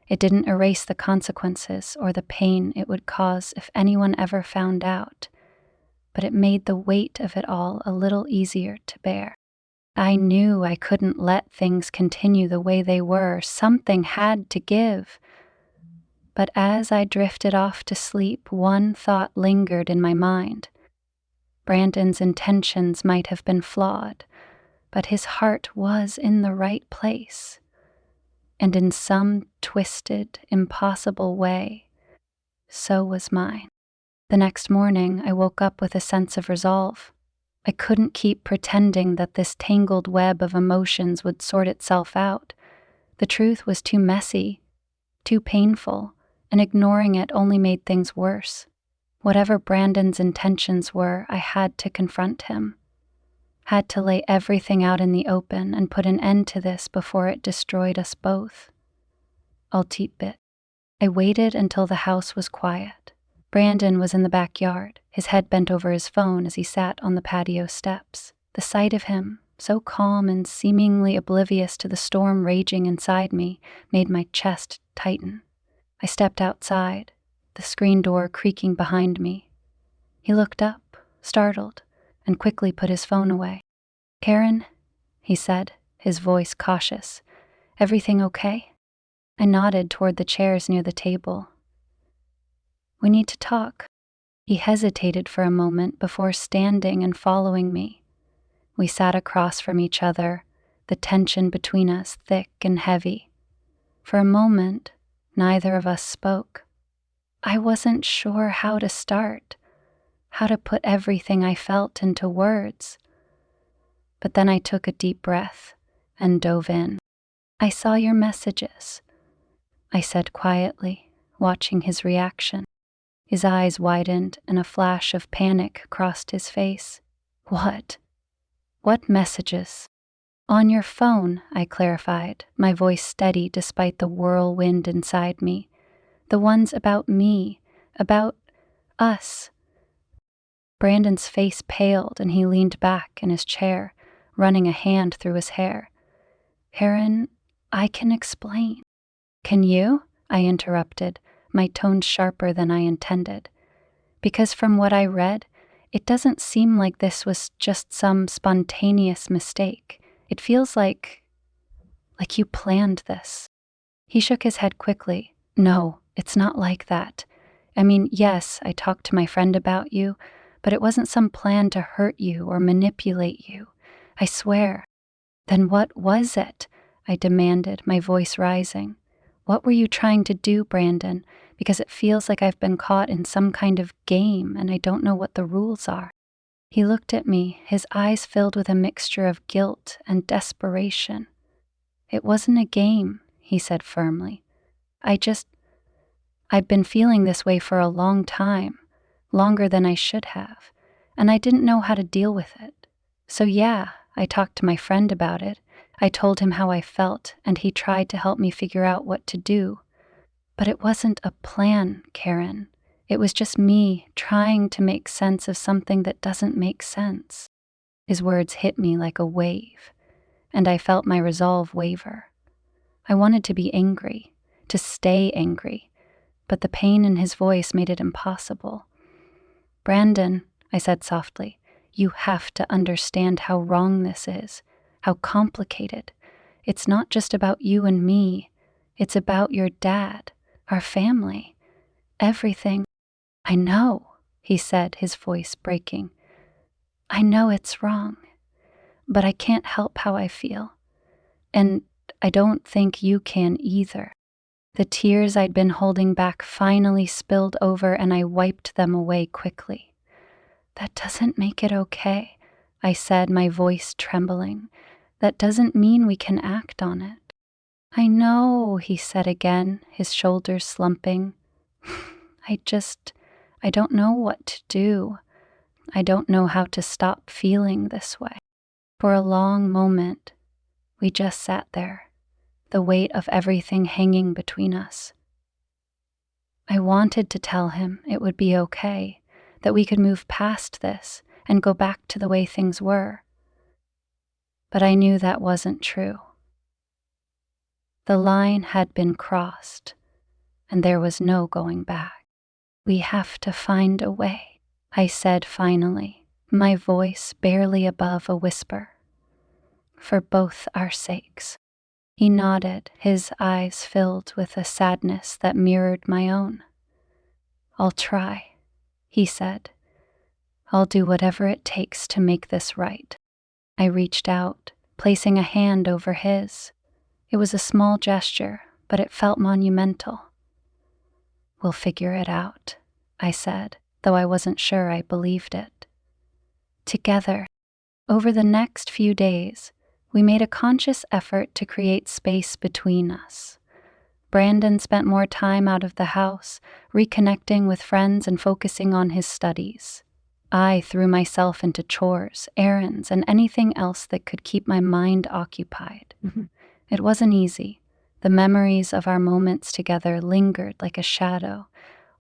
It didn't erase the consequences or the pain it would cause if anyone ever found out, but it made the weight of it all a little easier to bear. I knew I couldn't let things continue the way they were. Something had to give. But as I drifted off to sleep, one thought lingered in my mind. Brandon's intentions might have been flawed, but his heart was in the right place. And in some twisted, impossible way, so was mine. The next morning, I woke up with a sense of resolve. I couldn't keep pretending that this tangled web of emotions would sort itself out. The truth was too messy, too painful, and ignoring it only made things worse. Whatever Brandon's intentions were, I had to confront him. Had to lay everything out in the open and put an end to this before it destroyed us both. I'll keep it. I waited until the house was quiet. Brandon was in the backyard, his head bent over his phone as he sat on the patio steps. The sight of him, so calm and seemingly oblivious to the storm raging inside me, made my chest tighten. I stepped outside, the screen door creaking behind me. He looked up, startled, and quickly put his phone away. "Karen," he said, his voice cautious, "everything okay?" I nodded toward the chairs near the table. "We need to talk." He hesitated for a moment before standing and following me. We sat across from each other, the tension between us thick and heavy. For a moment, neither of us spoke. I wasn't sure how to start, how to put everything I felt into words. But then I took a deep breath and dove in. "I saw your messages," I said quietly, watching his reaction. His eyes widened and a flash of panic crossed his face. "What? What messages?" "On your phone," I clarified, my voice steady despite the whirlwind inside me. "The ones about me, about us." Brandon's face paled and he leaned back in his chair, running a hand through his hair. "Karen, I can explain." "Can you?" I interrupted, my tone sharper than I intended. "Because from what I read, it doesn't seem like this was just some spontaneous mistake. It feels like you planned this." He shook his head quickly. "No, it's not like that. I mean, yes, I talked to my friend about you, but it wasn't some plan to hurt you or manipulate you. I swear." "Then what was it?" I demanded, my voice rising. "What were you trying to do, Brandon? Because it feels like I've been caught in some kind of game and I don't know what the rules are." He looked at me, his eyes filled with a mixture of guilt and desperation. "It wasn't a game," he said firmly. I'd been feeling this way for a long time, longer than I should have, and I didn't know how to deal with it. So yeah, I talked to my friend about it. I told him how I felt, and he tried to help me figure out what to do. But it wasn't a plan, Karen. It was just me trying to make sense of something that doesn't make sense." His words hit me like a wave, and I felt my resolve waver. I wanted to be angry, to stay angry, but the pain in his voice made it impossible. "Brandon," I said softly, "you have to understand how wrong this is, how complicated. It's not just about you and me. It's about your dad, our family, everything." "I know," he said, his voice breaking. I know it's wrong, but I can't help how I feel. And I don't think you can either. The tears I'd been holding back finally spilled over, and I wiped them away quickly. That doesn't make it okay, I said, my voice trembling. That doesn't mean we can act on it. I know, he said again, his shoulders slumping. I don't know what to do. I don't know how to stop feeling this way. For a long moment, we just sat there, the weight of everything hanging between us. I wanted to tell him it would be okay, that we could move past this and go back to the way things were. But I knew that wasn't true. The line had been crossed, and there was no going back. We have to find a way, I said finally, my voice barely above a whisper. For both our sakes. He nodded, his eyes filled with a sadness that mirrored my own. I'll try, he said. I'll do whatever it takes to make this right. I reached out, placing a hand over his. It was a small gesture, but it felt monumental. We'll figure it out, I said, though I wasn't sure I believed it. Together, over the next few days, we made a conscious effort to create space between us. Brandon spent more time out of the house, reconnecting with friends and focusing on his studies. I threw myself into chores, errands, and anything else that could keep my mind occupied. It wasn't easy. The memories of our moments together lingered like a shadow,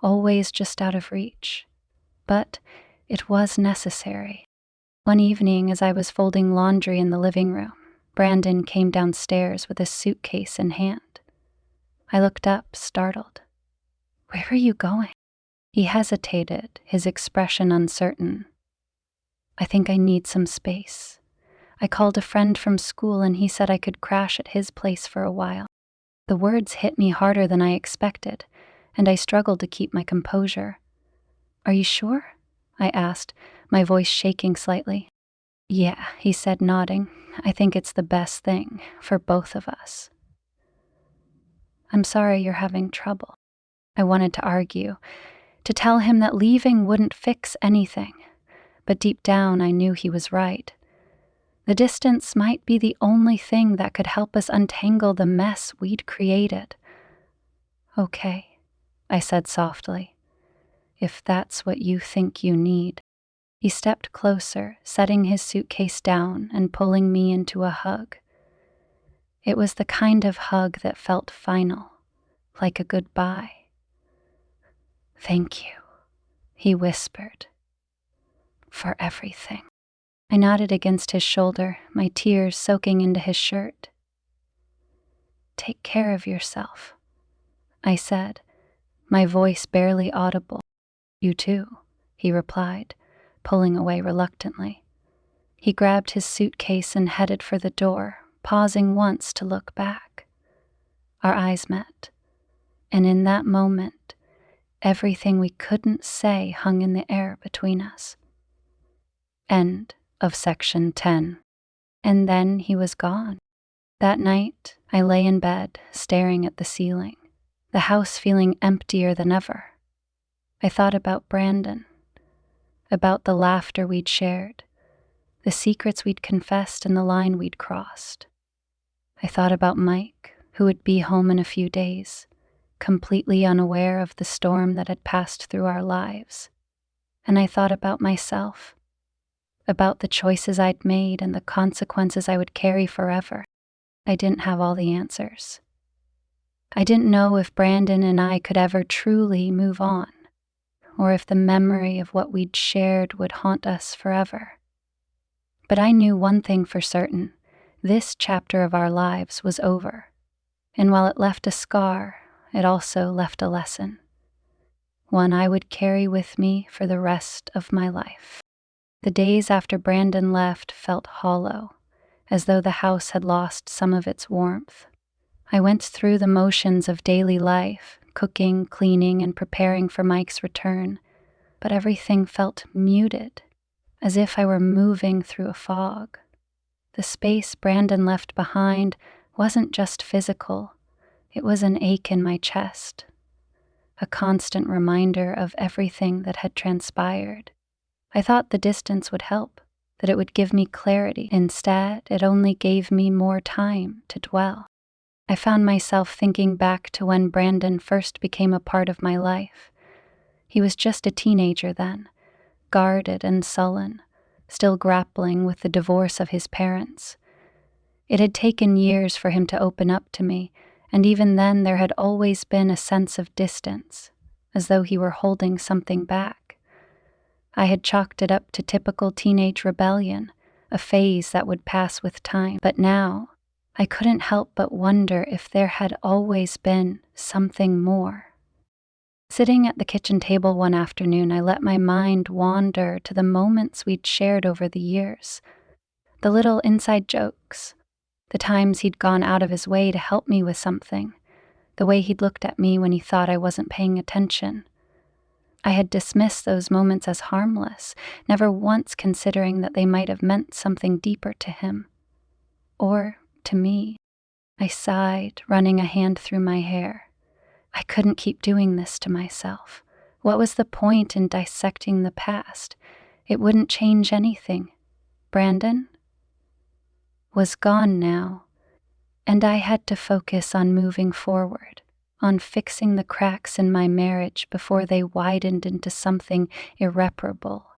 always just out of reach. But it was necessary. One evening, as I was folding laundry in the living room, Brandon came downstairs with a suitcase in hand. I looked up, startled. Where are you going? He hesitated, his expression uncertain. I think I need some space. I called a friend from school and he said I could crash at his place for a while. The words hit me harder than I expected, and I struggled to keep my composure. Are you sure? I asked, my voice shaking slightly. Yeah, he said, nodding. I think it's the best thing for both of us. I'm sorry you're having trouble. I wanted to argue, to tell him that leaving wouldn't fix anything, but deep down I knew he was right. The distance might be the only thing that could help us untangle the mess we'd created. Okay, I said softly, if that's what you think you need. He stepped closer, setting his suitcase down and pulling me into a hug. It was the kind of hug that felt final, like a goodbye. Thank you, he whispered, for everything. I nodded against his shoulder, my tears soaking into his shirt. Take care of yourself, I said, my voice barely audible. You too, he replied, pulling away reluctantly. He grabbed his suitcase and headed for the door, pausing once to look back. Our eyes met, and in that moment, everything we couldn't say hung in the air between us. End of section 10. And then he was gone. That night, I lay in bed, staring at the ceiling, the house feeling emptier than ever. I thought about Brandon, about the laughter we'd shared, the secrets we'd confessed and the line we'd crossed. I thought about Mike, who would be home in a few days, completely unaware of the storm that had passed through our lives. And I thought about myself, about the choices I'd made and the consequences I would carry forever. I didn't have all the answers. I didn't know if Brandon and I could ever truly move on, or if the memory of what we'd shared would haunt us forever. But I knew one thing for certain. This chapter of our lives was over. And while it left a scar, it also left a lesson. One I would carry with me for the rest of my life. The days after Brandon left felt hollow, as though the house had lost some of its warmth. I went through the motions of daily life, cooking, cleaning, and preparing for Mike's return, but everything felt muted, as if I were moving through a fog. The space Brandon left behind wasn't just physical, it was an ache in my chest, a constant reminder of everything that had transpired. I thought the distance would help, that it would give me clarity. Instead, it only gave me more time to dwell. I found myself thinking back to when Brandon first became a part of my life. He was just a teenager then, guarded and sullen, still grappling with the divorce of his parents. It had taken years for him to open up to me, and even then there had always been a sense of distance, as though he were holding something back. I had chalked it up to typical teenage rebellion, a phase that would pass with time. But now, I couldn't help but wonder if there had always been something more. Sitting at the kitchen table one afternoon, I let my mind wander to the moments we'd shared over the years. The little inside jokes, the times he'd gone out of his way to help me with something, the way he'd looked at me when he thought I wasn't paying attention. I had dismissed those moments as harmless, never once considering that they might have meant something deeper to him. Or to me. I sighed, running a hand through my hair. I couldn't keep doing this to myself. What was the point in dissecting the past? It wouldn't change anything. Brandon was gone now, and I had to focus on moving forward, on fixing the cracks in my marriage before they widened into something irreparable.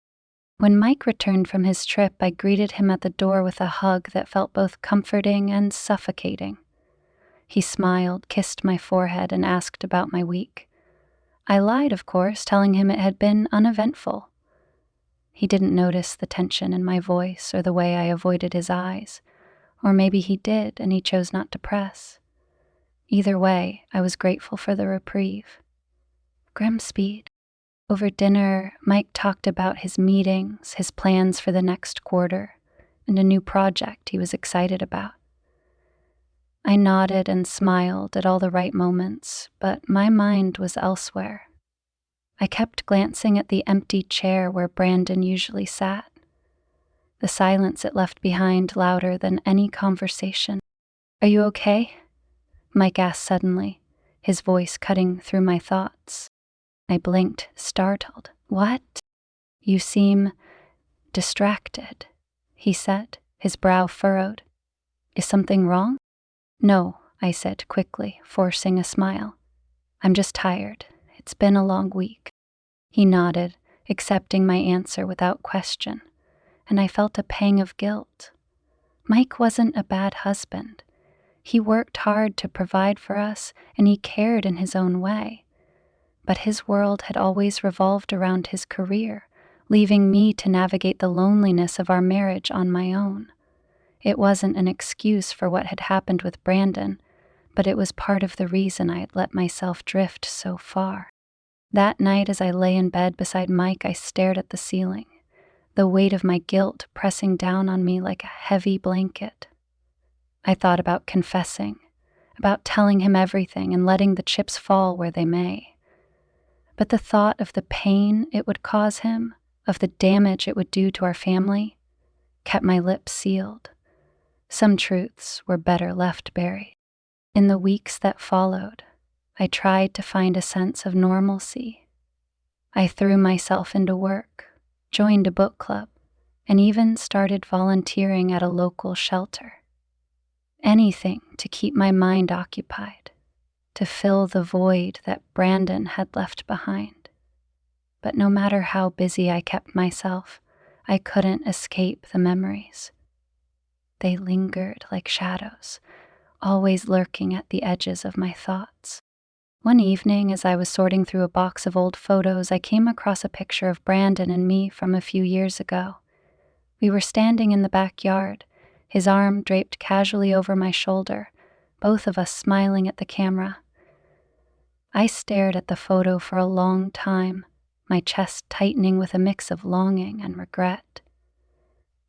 When Mike returned from his trip, I greeted him at the door with a hug that felt both comforting and suffocating. He smiled, kissed my forehead, and asked about my week. I lied, of course, telling him it had been uneventful. He didn't notice the tension in my voice or the way I avoided his eyes. Or maybe he did, and he chose not to press. Either way, I was grateful for the reprieve. Grimspeed. Over dinner, Mike talked about his meetings, his plans for the next quarter, and a new project he was excited about. I nodded and smiled at all the right moments, but my mind was elsewhere. I kept glancing at the empty chair where Brandon usually sat, the silence it left behind louder than any conversation. "Are you okay?" Mike asked suddenly, his voice cutting through my thoughts. I blinked, startled. "What?" "You seem distracted," he said, his brow furrowed. "Is something wrong?" "No," I said quickly, forcing a smile. "I'm just tired. It's been a long week." He nodded, accepting my answer without question, and I felt a pang of guilt. Mike wasn't a bad husband. He worked hard to provide for us, and he cared in his own way. But his world had always revolved around his career, leaving me to navigate the loneliness of our marriage on my own. It wasn't an excuse for what had happened with Brandon, but it was part of the reason I had let myself drift so far. That night, as I lay in bed beside Mike, I stared at the ceiling, the weight of my guilt pressing down on me like a heavy blanket. I thought about confessing, about telling him everything and letting the chips fall where they may. But the thought of the pain it would cause him, of the damage it would do to our family, kept my lips sealed. Some truths were better left buried. In the weeks that followed, I tried to find a sense of normalcy. I threw myself into work, joined a book club, and even started volunteering at a local shelter. Anything to keep my mind occupied, to fill the void that Brandon had left behind. But no matter how busy I kept myself, I couldn't escape the memories. They lingered like shadows, always lurking at the edges of my thoughts. One evening, as I was sorting through a box of old photos, I came across a picture of Brandon and me from a few years ago. We were standing in the backyard, his arm draped casually over my shoulder, both of us smiling at the camera. I stared at the photo for a long time, my chest tightening with a mix of longing and regret.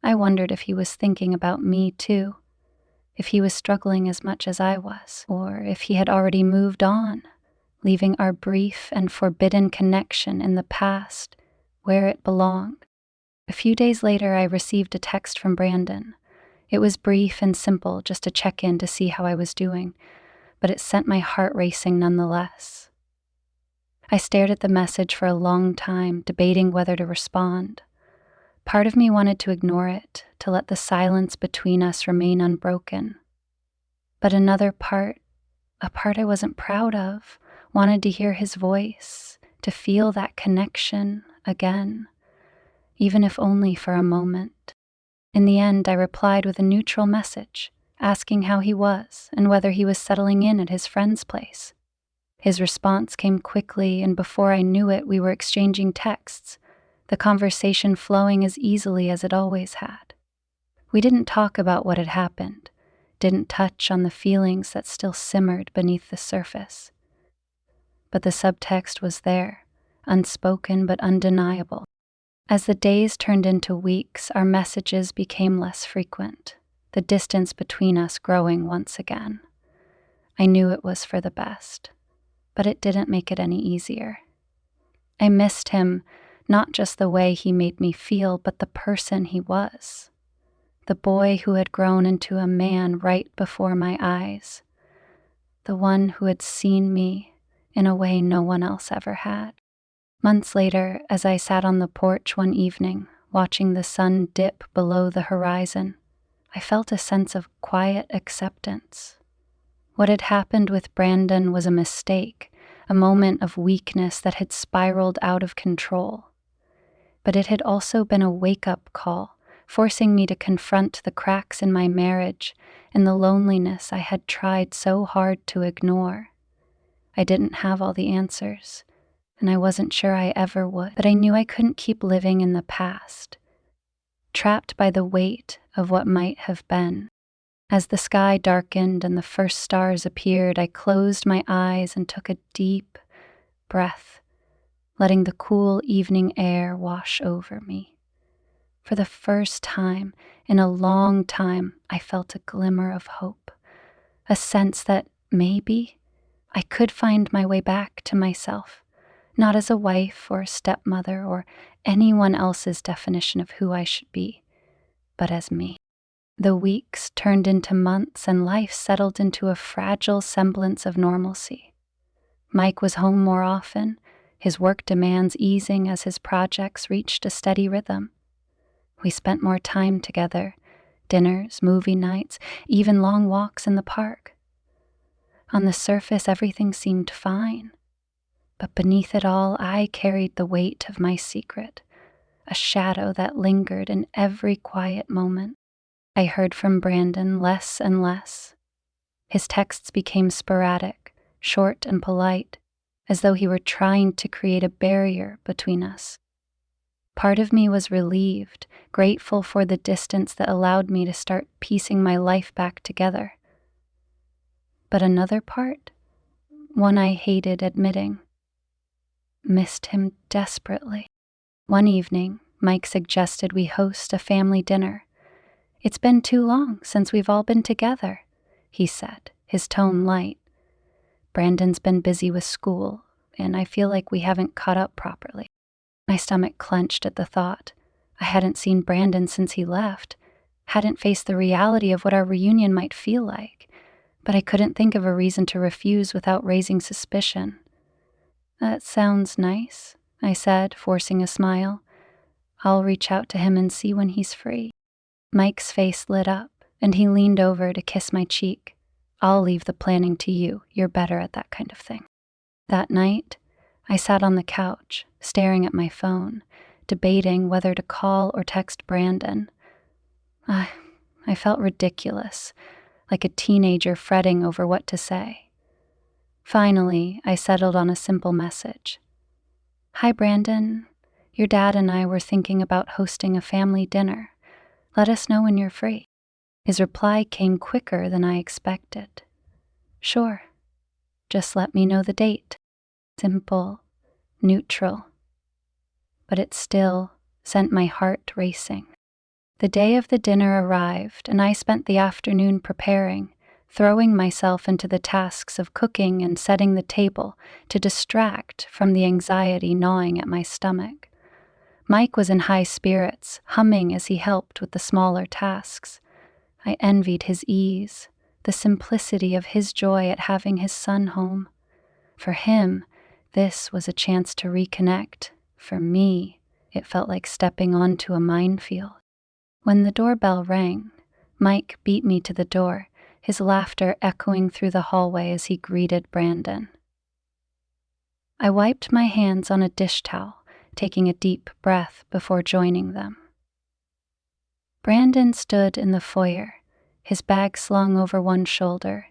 I wondered if he was thinking about me too, if he was struggling as much as I was, or if he had already moved on, leaving our brief and forbidden connection in the past where it belonged. A few days later, I received a text from Brandon. It was brief and simple, just a check-in to see how I was doing, but it sent my heart racing nonetheless. I stared at the message for a long time, debating whether to respond. Part of me wanted to ignore it, to let the silence between us remain unbroken. But another part, a part I wasn't proud of, wanted to hear his voice, to feel that connection again, even if only for a moment. In the end, I replied with a neutral message, asking how he was and whether he was settling in at his friend's place. His response came quickly, and before I knew it, we were exchanging texts, the conversation flowing as easily as it always had. We didn't talk about what had happened, didn't touch on the feelings that still simmered beneath the surface. But the subtext was there, unspoken but undeniable. As the days turned into weeks, our messages became less frequent, the distance between us growing once again. I knew it was for the best, but it didn't make it any easier. I missed him, not just the way he made me feel, but the person he was. The boy who had grown into a man right before my eyes. The one who had seen me in a way no one else ever had. Months later, as I sat on the porch one evening, watching the sun dip below the horizon, I felt a sense of quiet acceptance. What had happened with Brandon was a mistake, a moment of weakness that had spiraled out of control. But it had also been a wake-up call, forcing me to confront the cracks in my marriage and the loneliness I had tried so hard to ignore. I didn't have all the answers, and I wasn't sure I ever would, but I knew I couldn't keep living in the past, trapped by the weight of what might have been. As the sky darkened and the first stars appeared, I closed my eyes and took a deep breath, letting the cool evening air wash over me. For the first time in a long time, I felt a glimmer of hope, a sense that maybe I could find my way back to myself, not as a wife or a stepmother or anyone else's definition of who I should be, but as me. The weeks turned into months and life settled into a fragile semblance of normalcy. Mike was home more often, his work demands easing as his projects reached a steady rhythm. We spent more time together, dinners, movie nights, even long walks in the park. On the surface, everything seemed fine, but beneath it all, I carried the weight of my secret, a shadow that lingered in every quiet moment. I heard from Brandon less and less. His texts became sporadic, short and polite, as though he were trying to create a barrier between us. Part of me was relieved, grateful for the distance that allowed me to start piecing my life back together. But another part, one I hated admitting, missed him desperately. One evening, Mike suggested we host a family dinner. "It's been too long since we've all been together," he said, his tone light. "Brandon's been busy with school, and I feel like we haven't caught up properly." My stomach clenched at the thought. I hadn't seen Brandon since he left, hadn't faced the reality of what our reunion might feel like, but I couldn't think of a reason to refuse without raising suspicion. "That sounds nice," I said, forcing a smile. "I'll reach out to him and see when he's free." Mike's face lit up, and he leaned over to kiss my cheek. "I'll leave the planning to you. You're better at that kind of thing." That night, I sat on the couch, staring at my phone, debating whether to call or text Brandon. I felt ridiculous, like a teenager fretting over what to say. Finally, I settled on a simple message. "Hi, Brandon. Your dad and I were thinking about hosting a family dinner. Let us know when you're free." His reply came quicker than I expected. "Sure. Just let me know the date." Simple, neutral, but it still sent my heart racing. The day of the dinner arrived, and I spent the afternoon preparing, throwing myself into the tasks of cooking and setting the table to distract from the anxiety gnawing at my stomach. Mike was in high spirits, humming as he helped with the smaller tasks. I envied his ease, the simplicity of his joy at having his son home. For him, this was a chance to reconnect. For me, it felt like stepping onto a minefield. When the doorbell rang, Mike beat me to the door, his laughter echoing through the hallway as he greeted Brandon. I wiped my hands on a dish towel, taking a deep breath before joining them. Brandon stood in the foyer, his bag slung over one shoulder,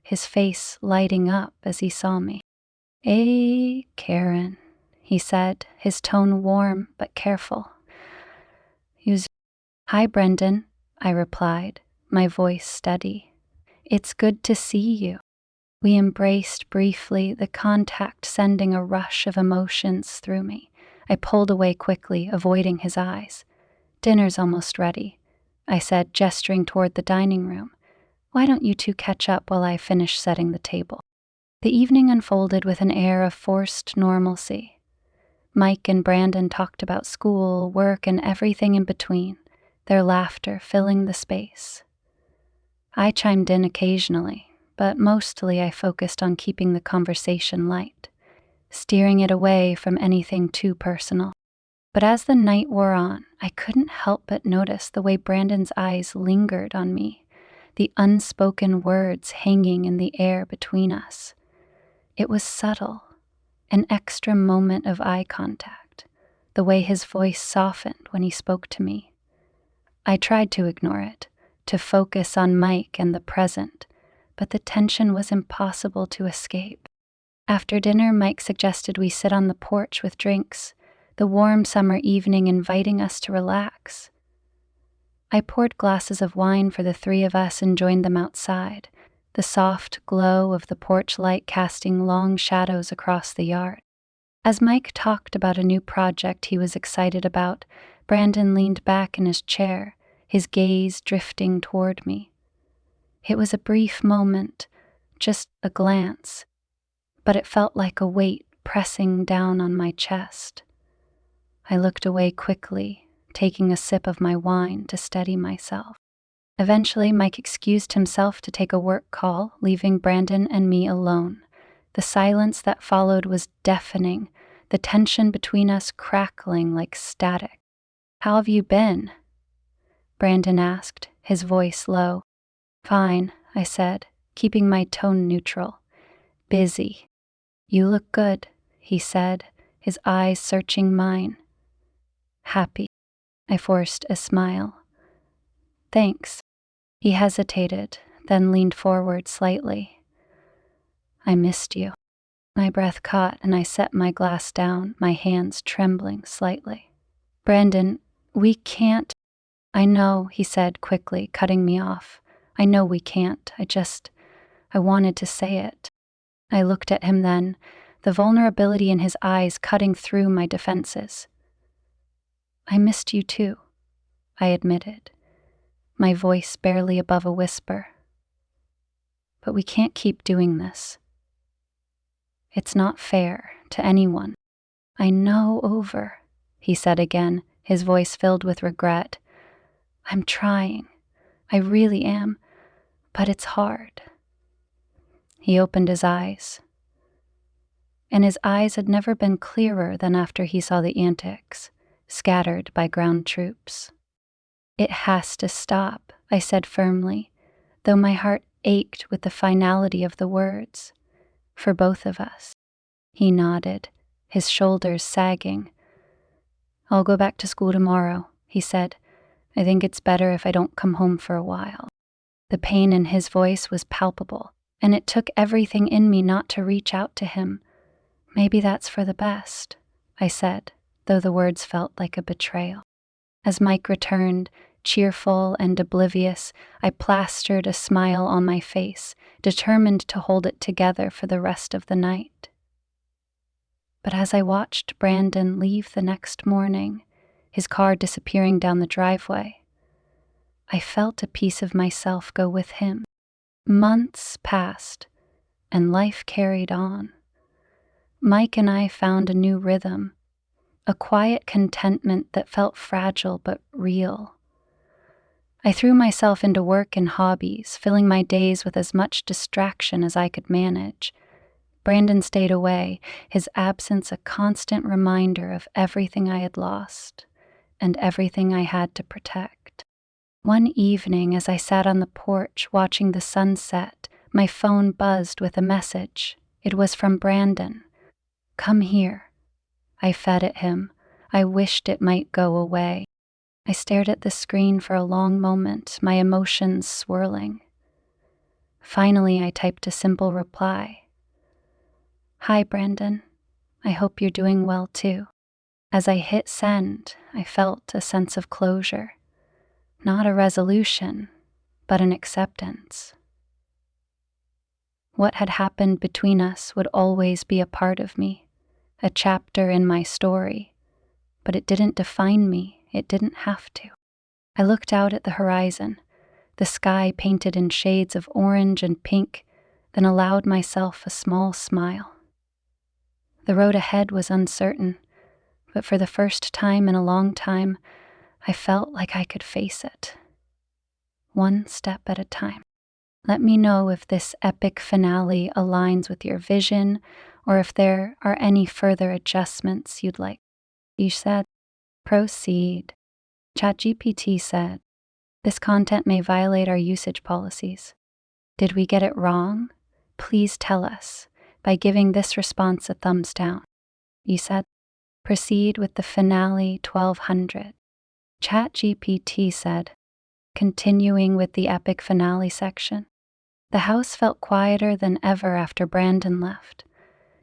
his face lighting up as he saw me. "Hey, Karen," he said, his tone warm but careful. "Hi, Brendan," I replied, my voice steady. "It's good to see you." We embraced briefly, the contact sending a rush of emotions through me. I pulled away quickly, avoiding his eyes. "Dinner's almost ready," I said, gesturing toward the dining room. "Why don't you two catch up while I finish setting the table?" The evening unfolded with an air of forced normalcy. Mike and Brandon talked about school, work, and everything in between, their laughter filling the space. I chimed in occasionally, but mostly I focused on keeping the conversation light, steering it away from anything too personal. But as the night wore on, I couldn't help but notice the way Brandon's eyes lingered on me, the unspoken words hanging in the air between us. It was subtle, an extra moment of eye contact, the way his voice softened when he spoke to me. I tried to ignore it, to focus on Mike and the present, but the tension was impossible to escape. After dinner, Mike suggested we sit on the porch with drinks, the warm summer evening inviting us to relax. I poured glasses of wine for the three of us and joined them outside, the soft glow of the porch light casting long shadows across the yard. As Mike talked about a new project he was excited about, Brandon leaned back in his chair, his gaze drifting toward me. It was a brief moment, just a glance, but it felt like a weight pressing down on my chest. I looked away quickly, taking a sip of my wine to steady myself. Eventually, Mike excused himself to take a work call, leaving Brandon and me alone. The silence that followed was deafening, the tension between us crackling like static. "How have you been?" Brandon asked, his voice low. "Fine," I said, keeping my tone neutral. "Busy." "You look good," he said, his eyes searching mine. "Happy." I forced a smile. "Thanks." He hesitated, then leaned forward slightly. "I missed you." My breath caught and I set my glass down, my hands trembling slightly. "Brandon, we can't." "I know," he said quickly, cutting me off. "I know we can't. I wanted to say it." I looked at him then, the vulnerability in his eyes cutting through my defenses. "I missed you too," I admitted, my voice barely above a whisper. "But we can't keep doing this. It's not fair to anyone." "I know, Over," he said again, his voice filled with regret. "I'm trying. I really am. But it's hard." He opened his eyes. And his eyes had never been clearer than after he saw the antics, scattered by ground troops. "It has to stop," I said firmly, though my heart ached with the finality of the words. "For both of us." He nodded, his shoulders sagging. "I'll go back to school tomorrow," he said. "I think it's better if I don't come home for a while." The pain in his voice was palpable, and it took everything in me not to reach out to him. "Maybe that's for the best," I said, though the words felt like a betrayal. As Mike returned, cheerful and oblivious, I plastered a smile on my face, determined to hold it together for the rest of the night. But as I watched Brandon leave the next morning, his car disappearing down the driveway, I felt a piece of myself go with him. Months passed, and life carried on. Mike and I found a new rhythm, a quiet contentment that felt fragile but real. I threw myself into work and hobbies, filling my days with as much distraction as I could manage. Brandon stayed away, his absence a constant reminder of everything I had lost and everything I had to protect. One evening, as I sat on the porch watching the sunset, my phone buzzed with a message. It was from Brandon. "Come here." I fed at him. I wished it might go away. I stared at the screen for a long moment, my emotions swirling. Finally, I typed a simple reply. "Hi, Brandon. I hope you're doing well too." As I hit send, I felt a sense of closure. Not a resolution, but an acceptance. What had happened between us would always be a part of me, a chapter in my story, but it didn't define me. It didn't have to. I looked out at the horizon, the sky painted in shades of orange and pink, then allowed myself a small smile. The road ahead was uncertain, but for the first time in a long time, I felt like I could face it. One step at a time. Let me know if this epic finale aligns with your vision or if there are any further adjustments you'd like. You said, proceed. ChatGPT said, this content may violate our usage policies. Did we get it wrong? Please tell us by giving this response a thumbs down. You said, proceed with the finale 1200. ChatGPT said, continuing with the epic finale section. The house felt quieter than ever after Brandon left.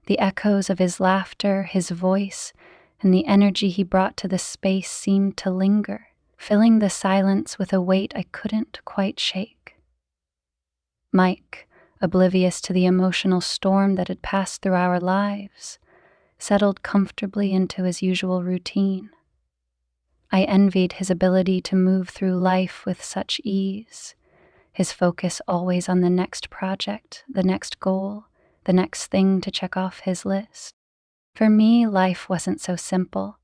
The echoes of his laughter, his voice, and the energy he brought to the space seemed to linger, filling the silence with a weight I couldn't quite shake. Mike, oblivious to the emotional storm that had passed through our lives, settled comfortably into his usual routine. I envied his ability to move through life with such ease, his focus always on the next project, the next goal, the next thing to check off his list. For me, life wasn't so simple.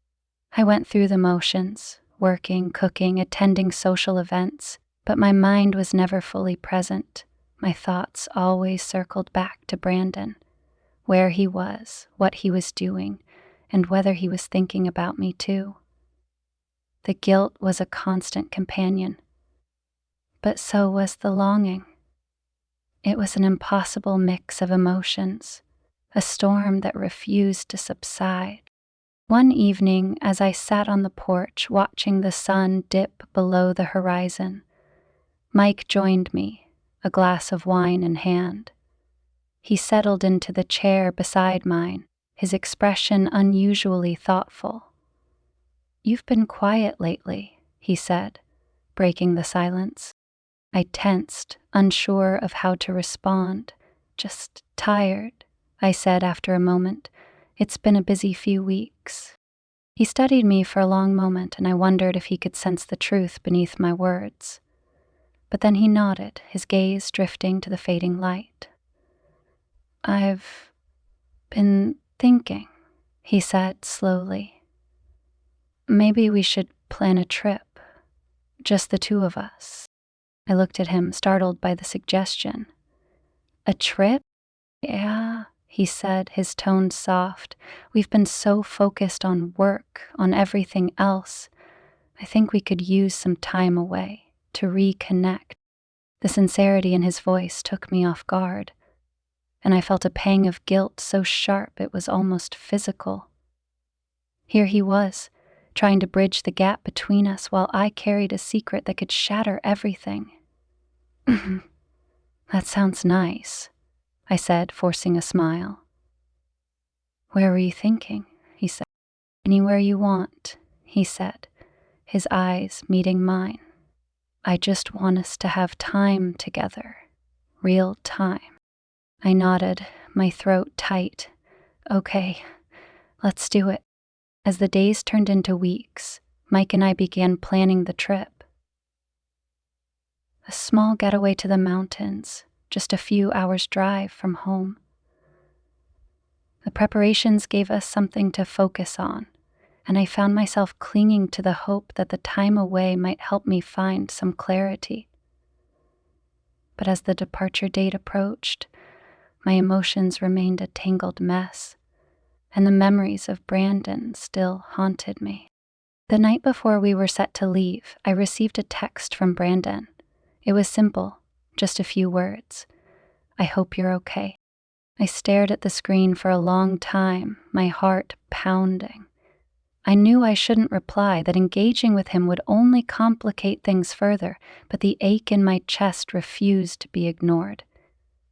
I went through the motions, working, cooking, attending social events, but my mind was never fully present. My thoughts always circled back to Brandon, where he was, what he was doing, and whether he was thinking about me too. The guilt was a constant companion, but so was the longing. It was an impossible mix of emotions, a storm that refused to subside. One evening, as I sat on the porch watching the sun dip below the horizon, Mike joined me, a glass of wine in hand. He settled into the chair beside mine, his expression unusually thoughtful. "You've been quiet lately," he said, breaking the silence. I tensed, unsure of how to respond. "Just tired," I said after a moment. "It's been a busy few weeks." He studied me for a long moment, and I wondered if he could sense the truth beneath my words. But then he nodded, his gaze drifting to the fading light. "I've been thinking," he said slowly. "Maybe we should plan a trip, just the two of us." I looked at him, startled by the suggestion. "A trip?" "Yeah," he said, his tone soft. "We've been so focused on work, on everything else. I think we could use some time away to reconnect." The sincerity in his voice took me off guard, and I felt a pang of guilt so sharp it was almost physical. Here he was, trying to bridge the gap between us while I carried a secret that could shatter everything. "That sounds nice," I said, forcing a smile. "Where were you thinking?" he said. "Anywhere you want," he said, his eyes meeting mine. "I just want us to have time together, real time." I nodded, my throat tight. "Okay, let's do it." As the days turned into weeks, Mike and I began planning the trip. A small getaway to the mountains, just a few hours' drive from home. The preparations gave us something to focus on, and I found myself clinging to the hope that the time away might help me find some clarity. But as the departure date approached, my emotions remained a tangled mess, and the memories of Brandon still haunted me. The night before we were set to leave, I received a text from Brandon. It was simple, just a few words. "I hope you're okay." I stared at the screen for a long time, my heart pounding. I knew I shouldn't reply, that engaging with him would only complicate things further, but the ache in my chest refused to be ignored.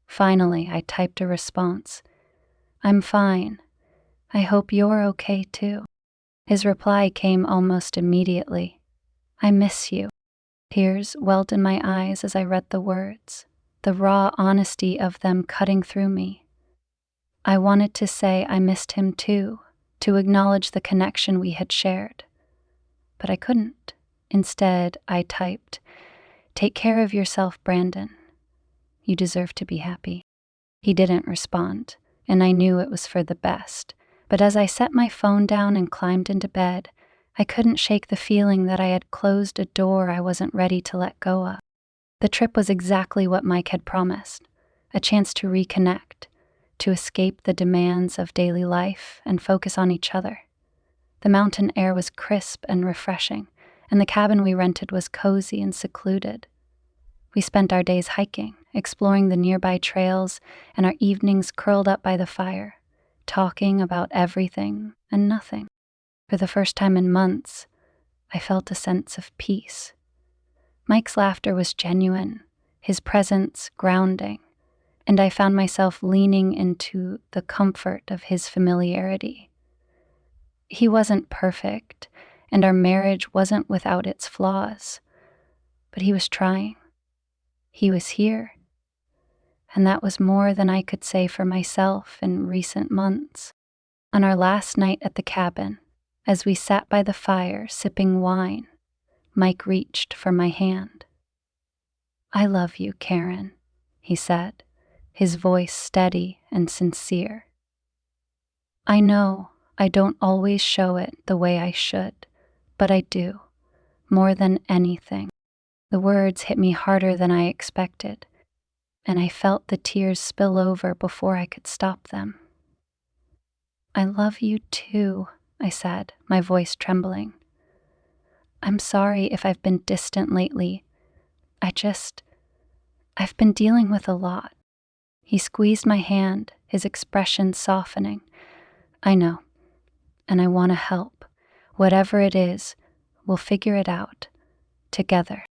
Finally, I typed a response. "I'm fine. I hope you're okay too." His reply came almost immediately. "I miss you." Tears welled in my eyes as I read the words, the raw honesty of them cutting through me. I wanted to say I missed him too, to acknowledge the connection we had shared. But I couldn't. Instead, I typed, "Take care of yourself, Brandon. You deserve to be happy." He didn't respond, and I knew it was for the best. But as I set my phone down and climbed into bed, I couldn't shake the feeling that I had closed a door I wasn't ready to let go of. The trip was exactly what Mike had promised, a chance to reconnect, to escape the demands of daily life and focus on each other. The mountain air was crisp and refreshing, and the cabin we rented was cozy and secluded. We spent our days hiking, exploring the nearby trails, and our evenings curled up by the fire, talking about everything and nothing. For the first time in months, I felt a sense of peace. Mike's laughter was genuine, his presence grounding, and I found myself leaning into the comfort of his familiarity. He wasn't perfect, and our marriage wasn't without its flaws, but he was trying. He was here, and that was more than I could say for myself in recent months. On our last night at the cabin, as we sat by the fire sipping wine, Mike reached for my hand. "I love you, Karen," he said, his voice steady and sincere. "I know I don't always show it the way I should, but I do, more than anything." The words hit me harder than I expected, and I felt the tears spill over before I could stop them. "I love you too," I said, my voice trembling. "I'm sorry if I've been distant lately. I've been dealing with a lot." He squeezed my hand, his expression softening. "I know, and I want to help. Whatever it is, we'll figure it out together."